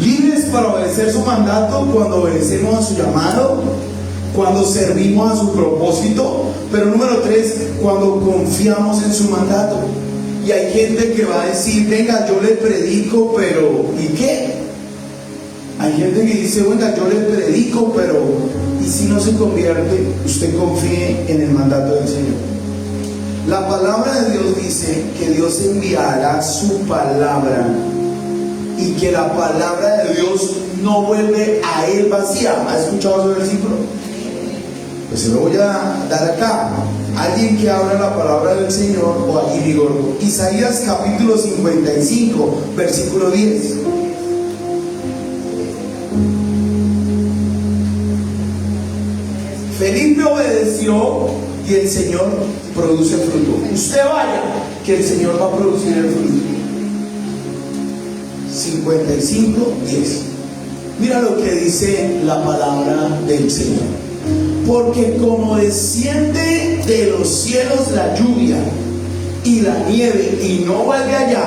Speaker 1: Libres para obedecer su mandato. Cuando obedecemos a su llamado, cuando servimos a su propósito, pero número 3, cuando confiamos en su mandato. Y hay gente que va a decir, venga, yo le predico, pero ¿y qué? Hay gente que dice, venga, yo le predico, pero ¿y si no se convierte? Usted confíe en el mandato del Señor. La palabra de Dios dice que Dios enviará su palabra y que la palabra de Dios no vuelve a él vacía. ¿Ha escuchado ese versículo? Pues se lo voy a dar acá. Alguien que abra la palabra del Señor, o aquí digo, Isaías capítulo 55, versículo 10. Felipe obedeció y el Señor produce fruto. Usted vaya, que el Señor va a producir el fruto. 55, 10. Mira lo que dice la palabra del Señor. Porque como desciende de los cielos la lluvia y la nieve y no vuelve allá,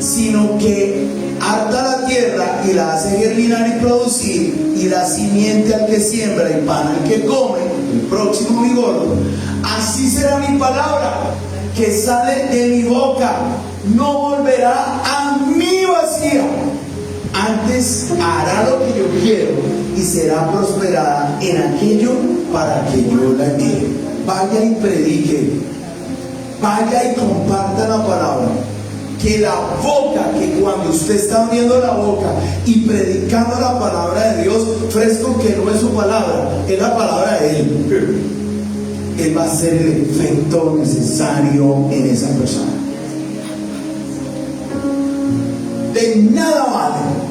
Speaker 1: sino que harta la tierra y la hace germinar y producir, y da simiente al que siembra y pan al que come, el próximo vigor, así será mi palabra que sale de mi boca, no volverá a mí vacía, antes hará lo que yo quiero y será prosperada en aquello para que yo la envíe. Vaya y predique, vaya y comparta la palabra. Que la boca, que cuando usted está abriendo la boca y predicando la palabra de Dios, fresco, que no es su palabra, es la palabra de Él, Él va a hacer el efecto necesario en esa persona. De nada vale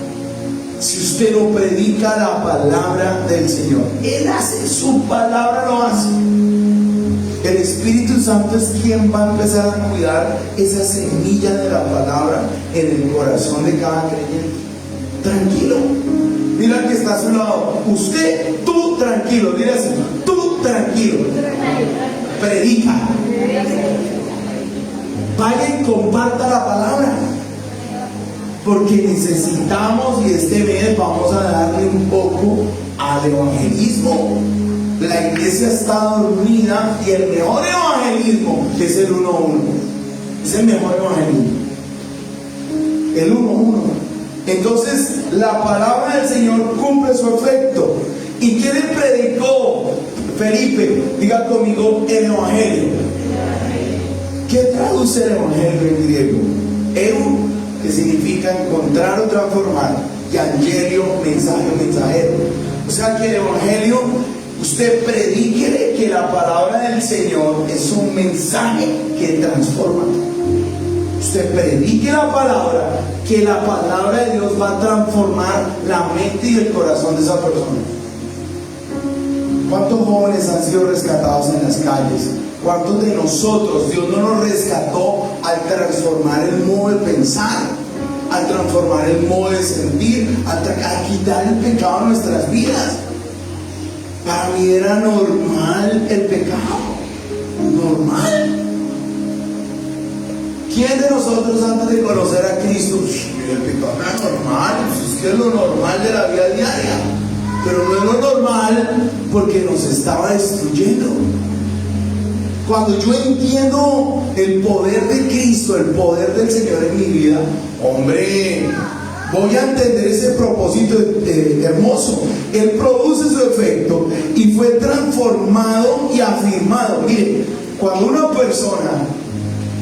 Speaker 1: si usted no predica la palabra del Señor. Él hace, su palabra lo hace. El Espíritu Santo es quien va a empezar a cuidar esa semilla de la palabra en el corazón de cada creyente. Tranquilo. Mira al que está a su lado. Usted, tú tranquilo. Dile así, tú tranquilo. Predica. Vaya y comparta la palabra. Porque necesitamos, y este mes vamos a darle un poco al evangelismo. La iglesia está dormida y el mejor evangelismo es el 1-1. Es el mejor evangelismo. El 1-1. Entonces, la palabra del Señor cumple su efecto. ¿Y qué le predicó Felipe? Diga conmigo, el evangelio. ¿Qué traduce el evangelio en griego? Eu, que significa encontrar o transformar, y angelio, mensaje o mensajero. O sea que el evangelio, usted predíquele que la palabra del Señor es un mensaje que transforma. Usted predique la palabra, que la palabra de Dios va a transformar la mente y el corazón de esa persona. ¿Cuántos jóvenes han sido rescatados en las calles? ¿Cuántos de nosotros Dios no nos rescató al transformar el modo de pensar, al transformar el modo de sentir, a quitar el pecado de nuestras vidas? Para mí era normal el pecado, normal. ¿Quién de nosotros antes de conocer a Cristo, el pecado era normal? Es que es lo normal de la vida diaria, pero no es lo normal porque nos estaba destruyendo. Cuando yo entiendo el poder de Cristo, el poder del Señor en mi vida, hombre, voy a entender ese propósito hermoso. Él produce su efecto y fue transformado y afirmado. Mire, cuando una persona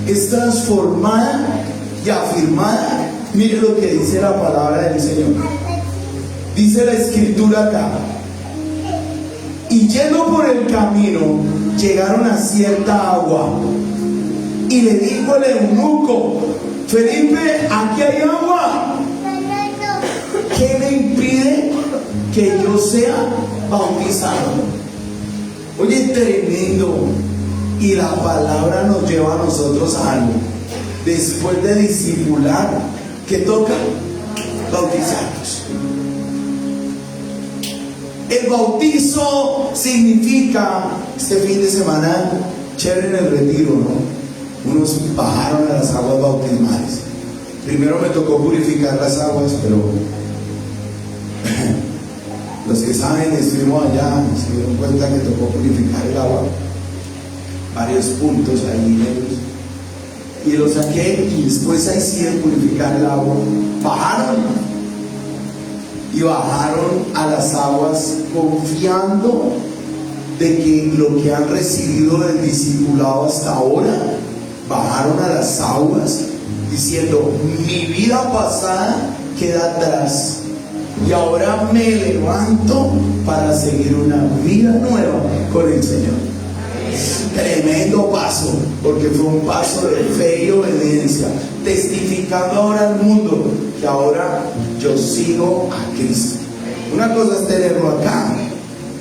Speaker 1: es transformada y afirmada, mire lo que dice la palabra del Señor. Dice la escritura acá: y yendo por el camino, llegaron a cierta agua, y le dijo el eunuco: Felipe, aquí hay agua. ¿Qué me impide que yo sea bautizado? Oye, tremendo. Y la palabra nos lleva a nosotros a algo. Después de discipular, ¿qué toca? Bautizarnos. El bautizo significa, este fin de semana, chévere en el retiro, ¿no? Unos bajaron a las aguas bautismales. Primero me tocó purificar las aguas, pero Los que saben, estuvimos allá, se dieron cuenta que tocó purificar el agua, varios puntos ahí negros, y los saqué, y después ahí sí de purificar el agua, bajaron a las aguas confiando de que lo que han recibido del discipulado hasta ahora, bajaron a las aguas diciendo: mi vida pasada queda atrás y ahora me levanto para seguir una vida nueva con el Señor. Tremendo paso, porque fue un paso de fe y obediencia, testificando ahora al mundo que ahora yo sigo a Cristo. Una cosa es tenerlo acá,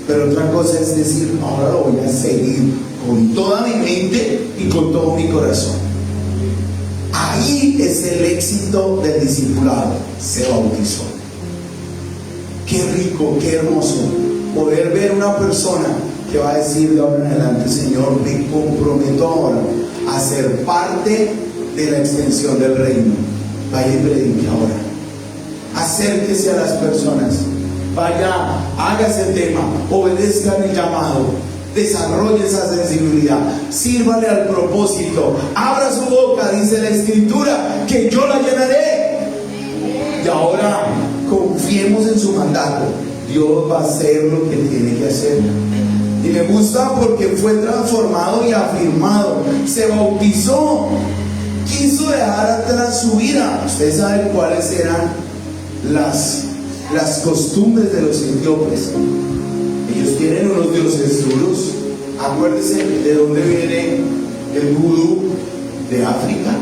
Speaker 1: pero otra cosa es decir: ahora lo voy a seguir con toda mi mente y con todo mi corazón. Ahí es el éxito del discipulado. Se bautizó. Qué rico, qué hermoso poder ver una persona que va a decir de ahora en adelante: Señor, me comprometo ahora a ser parte de la extensión del reino. Vaya y predique ahora. Acérquese a las personas. Vaya, haga ese tema, obedezca el llamado, desarrolle esa sensibilidad, sírvale al propósito, abra su boca, dice la Escritura, que yo la llenaré. Y ahora confiemos en su mandato. Dios va a hacer lo que tiene que hacer. Y me gusta porque fue transformado y afirmado. Se bautizó, quiso dejar atrás su vida. Ustedes saben cuáles eran las costumbres de los etíopes. Ellos tienen unos dioses duros. Acuérdense de dónde viene el vudú, de África.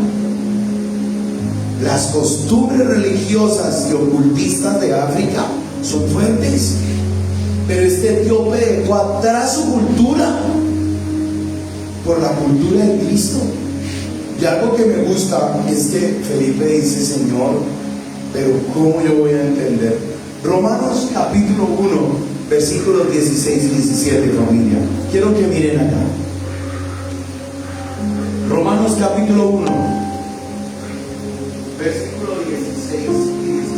Speaker 1: Las costumbres religiosas y ocultistas de África son fuertes. Pero este etíope dejó atrás su cultura por la cultura de Cristo. Y algo que me gusta es que Felipe dice: Señor, pero ¿cómo yo voy a entender? Romanos capítulo 1, versículos 16 y 17, familia. Quiero que miren acá. Romanos capítulo 1, versículo 16 y 17.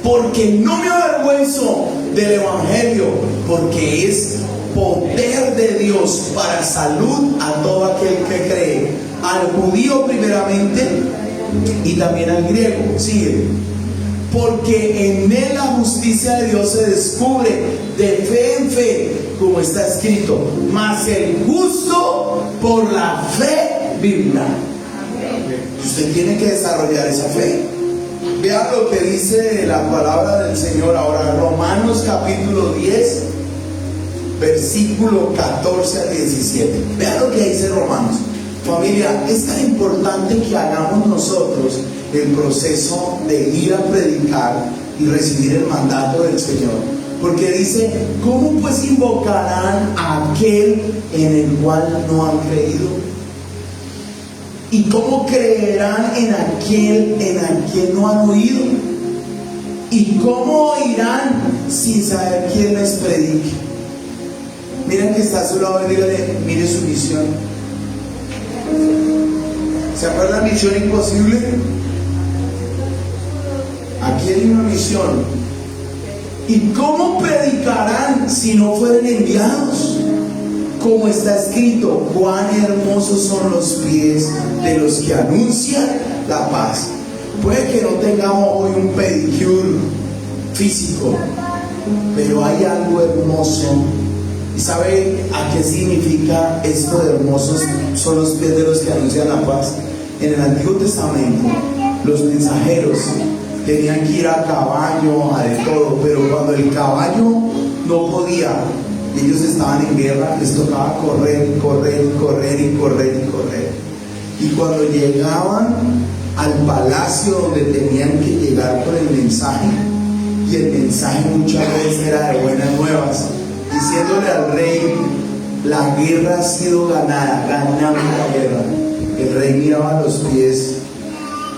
Speaker 1: Porque no me avergüenzo del Evangelio, porque es poder de Dios para salud a todo aquel que cree, al judío primeramente y también al griego. Sigue. Porque en él la justicia de Dios se descubre de fe en fe, como está escrito: mas el justo por la fe vivirá. Usted tiene que desarrollar esa fe. Vean lo que dice la palabra del Señor ahora, Romanos capítulo 10, versículo 14 al 17. Vean lo que dice Romanos. Familia, es tan importante que hagamos nosotros el proceso de ir a predicar y recibir el mandato del Señor. Porque dice: ¿cómo pues invocarán a aquel en el cual no han creído? ¿Y cómo creerán en aquel a quien no han oído? ¿Y cómo oirán sin saber quién les predique? Miren que está a su lado y dígale: mire su misión. ¿Se acuerdan la misión imposible? Aquí hay una misión. ¿Y cómo predicarán si no fueren enviados? Como está escrito: cuán hermosos son los pies de los que anuncian la paz. Puede que no tengamos hoy un pedicure físico, pero hay algo hermoso. ¿Y sabe a qué significa esto de hermosos son los pies de los que anuncian la paz? En el Antiguo Testamento, los mensajeros tenían que ir a caballo, a de todo, pero cuando el caballo no podía, ellos estaban en guerra, les tocaba correr y correr y correr y correr y correr. Y cuando llegaban al palacio donde tenían que llegar con el mensaje, y el mensaje muchas veces era de buenas nuevas, diciéndole al rey: la guerra ha sido ganada, ganamos la guerra. El rey miraba los pies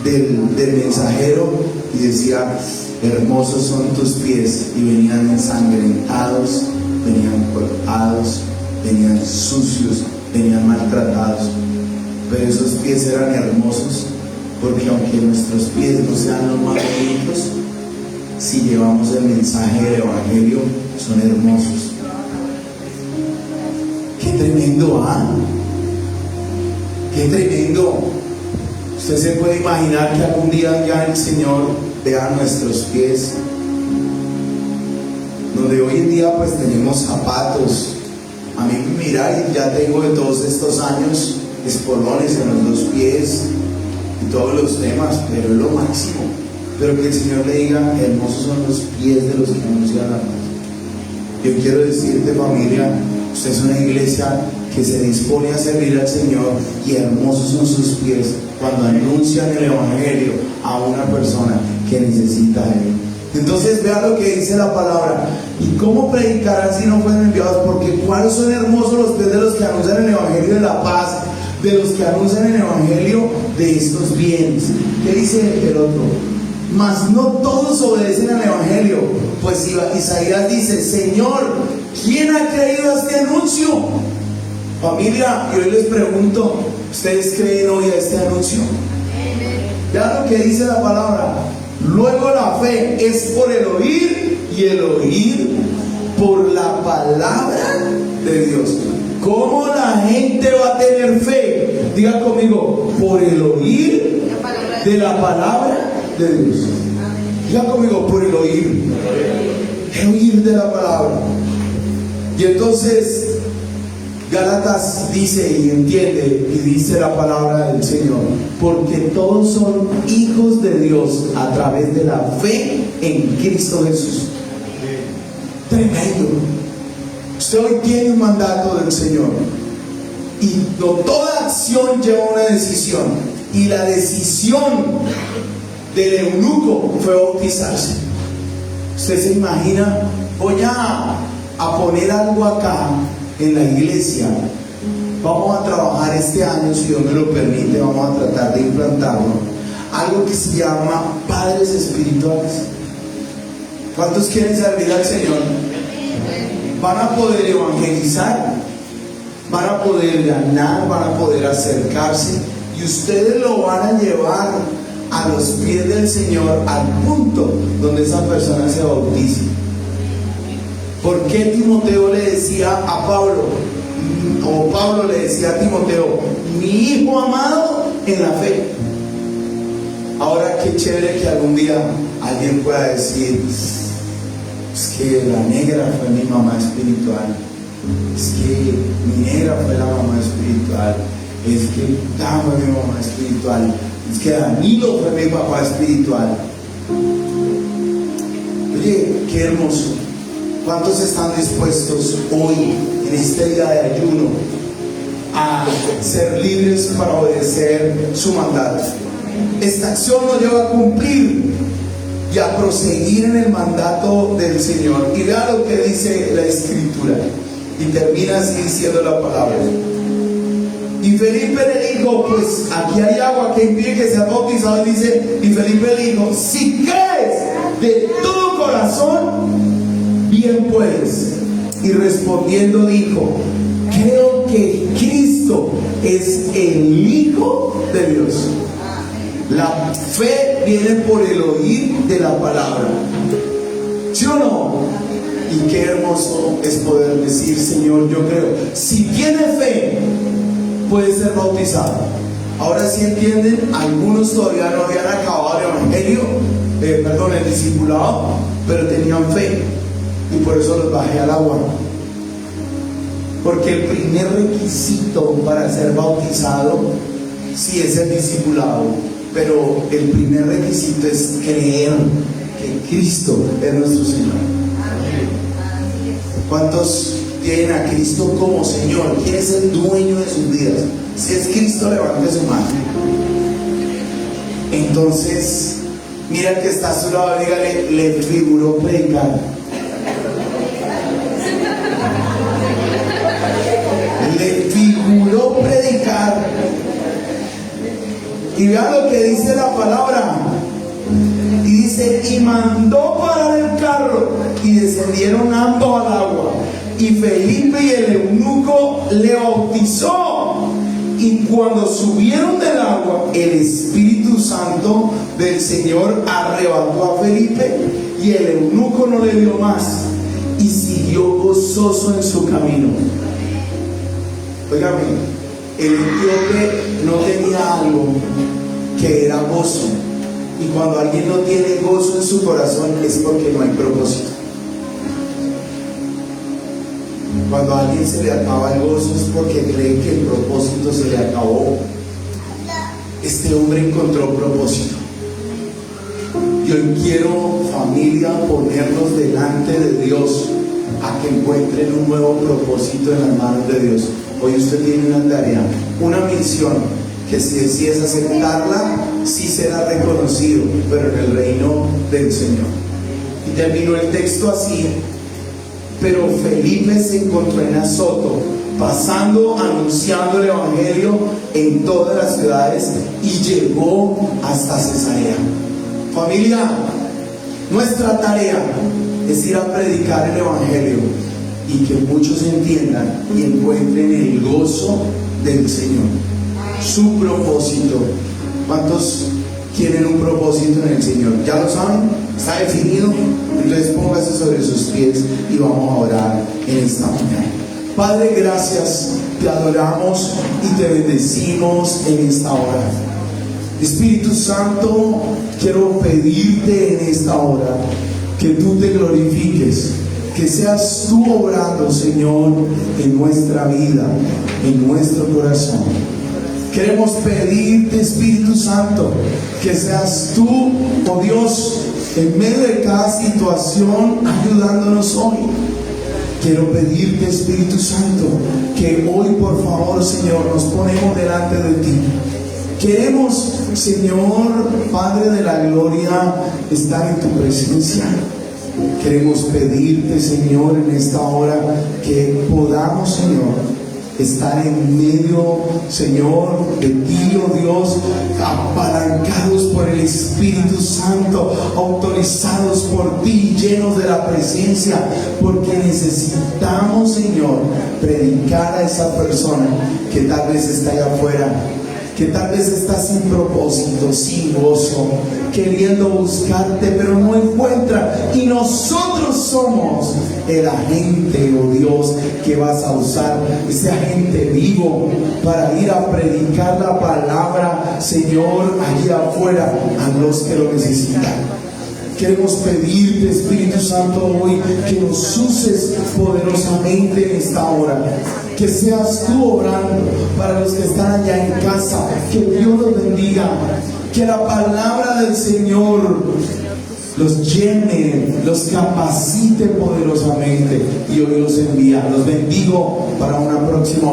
Speaker 1: del mensajero y decía: hermosos son tus pies. Y venían ensangrentados, venían cortados, venían sucios, venían maltratados, pero esos pies eran hermosos porque aunque nuestros pies no sean los más bonitos, si llevamos el mensaje del Evangelio, son hermosos. ¡Qué tremendo, ah! ¡Qué tremendo! Usted se puede imaginar que algún día ya el Señor vea nuestros pies, donde hoy en día pues tenemos zapatos. A mí mirar, y ya tengo de todos estos años espolones en los dos pies y todos los temas, pero es lo máximo. Pero que el Señor le diga, hermosos son los pies de los que anuncian la paz. Yo quiero decirte, familia, usted es una iglesia que se dispone a servir al Señor, y hermosos son sus pies cuando anuncian el Evangelio a una persona que necesita de él. Entonces vea lo que dice la palabra. ¿Y cómo predicarán si no fueron enviados? Porque cuáles son hermosos los pies de los que anuncian el Evangelio de la paz, de los que anuncian el Evangelio de estos bienes. ¿Qué dice el otro? Mas no todos obedecen al Evangelio, pues Isaías dice, Señor, ¿quién ha creído a este anuncio? Familia, y hoy les pregunto, ¿ustedes creen hoy a este anuncio? Ya lo que dice la palabra. Luego la fe es por el oír, y el oír por la palabra de Dios. ¿Cómo la gente va a tener fe? Diga conmigo, por el oír de la palabra de Dios. Diga conmigo, por el oír. El oír de la palabra. Y entonces Gálatas dice y entiende y dice la palabra del Señor, porque todos son hijos de Dios a través de la fe en Cristo Jesús. Tremendo. Usted hoy tiene un mandato del Señor, y toda acción lleva una decisión, y la decisión del eunuco fue bautizarse. Usted se imagina, voy a poner algo acá en la iglesia. Vamos a trabajar este año, si Dios me lo permite, vamos a tratar de implantarlo, algo que se llama padres espirituales. ¿Cuántos quieren servir al Señor? Van a poder evangelizar, van a poder ganar, van a poder acercarse, y ustedes lo van a llevar a los pies del Señor, al punto donde esa persona se bautice. ¿Por qué Timoteo le decía a Pablo, o Pablo le decía a Timoteo, mi hijo amado en la fe? Ahora qué chévere que algún día alguien pueda decir, es que la negra fue mi mamá espiritual, es que mi negra fue la mamá espiritual, es que Tama fue mi mamá espiritual, es que Danilo fue mi papá espiritual. Oye, qué hermoso. ¿Cuántos están dispuestos hoy, en este día de ayuno, a ser libres para obedecer su mandato? Esta acción nos lleva a cumplir y a proseguir en el mandato del Señor. Y vea lo que dice la Escritura, y termina así diciendo la palabra. Y Felipe le dijo, pues aquí hay agua que impide que sea bautizado. Y dice, y Felipe le dijo, si crees de todo corazón, bien puedes. Y respondiendo dijo, creo que Cristo es el Hijo de Dios. La fe viene por el oír de la palabra, ¿sí o no? Y qué hermoso es poder decir, Señor, yo creo. Si tiene fe, puede ser bautizado. Ahora sí entienden, algunos todavía no habían acabado el evangelio, el discipulado, pero tenían fe, y por eso los bajé al agua. Porque el primer requisito para ser bautizado sí es el discipulado, pero el primer requisito es creer que Cristo es nuestro Señor. ¿Cuántos tienen a Cristo como Señor? ¿Quién es el dueño de sus vidas? Si es Cristo, levante su mano. Entonces, mira el que está a su lado, dígale, le figuró predicar. Le figuró predicar. Y vea lo que dice la palabra. Y dice, y mandó parar el carro, y descendieron ambos al agua. Y Felipe y el eunuco le bautizó. Y cuando subieron del agua, el Espíritu Santo del Señor arrebató a Felipe y el eunuco no le vio más y siguió gozoso en su camino. Óigame, el etíope no tenía algo que era gozo. Y cuando alguien no tiene gozo en su corazón es porque no hay propósito. Cuando a alguien se le acaba el gozo es porque cree que el propósito se le acabó. Este hombre encontró propósito. Y hoy quiero, familia, ponernos delante de Dios a que encuentren un nuevo propósito en las manos de Dios. Hoy usted tiene una tarea, una misión, que si decides aceptarla, sí será reconocido, pero en el reino del Señor. Y terminó el texto así: pero Felipe se encontró en Azoto, pasando, anunciando el Evangelio en todas las ciudades, y llegó hasta Cesarea. Familia, nuestra tarea es ir a predicar el Evangelio y que muchos entiendan y encuentren el gozo del Señor, su propósito. ¿Cuántos quieren un propósito en el Señor? ¿Ya lo saben? ¿Está definido? Entonces póngase sobre sus pies y vamos a orar en esta mañana. Padre, gracias, te adoramos y te bendecimos en esta hora. Espíritu Santo, quiero pedirte en esta hora que tú te glorifiques, que seas tú obrando, Señor, en nuestra vida, en nuestro corazón. Queremos pedirte, Espíritu Santo, que seas tú, oh Dios, en medio de cada situación, ayudándonos hoy. Quiero pedirte, Espíritu Santo, que hoy, por favor, Señor, nos ponemos delante de ti. Queremos, Señor, Padre de la gloria, estar en tu presencia. Queremos pedirte, Señor, en esta hora que podamos, Señor, estar en medio, Señor, de ti, oh Dios, apalancados por el Espíritu Santo, autorizados por ti, llenos de la presencia, porque necesitamos, Señor, predicar a esa persona que tal vez está allá afuera, que tal vez está sin propósito, sin gozo, queriendo buscarte, pero no encuentra. Y nosotros somos el agente, oh Dios, que vas a usar, ese agente vivo para ir a predicar la palabra, Señor, allí afuera, a los que lo necesitan. Queremos pedirte, Espíritu Santo, hoy que nos uses poderosamente en esta hora. Que seas tú obrando para los que están allá en casa. Que Dios los bendiga. Que la palabra del Señor los llene, los capacite poderosamente. Y hoy los envía. Los bendigo para una próxima ocasión.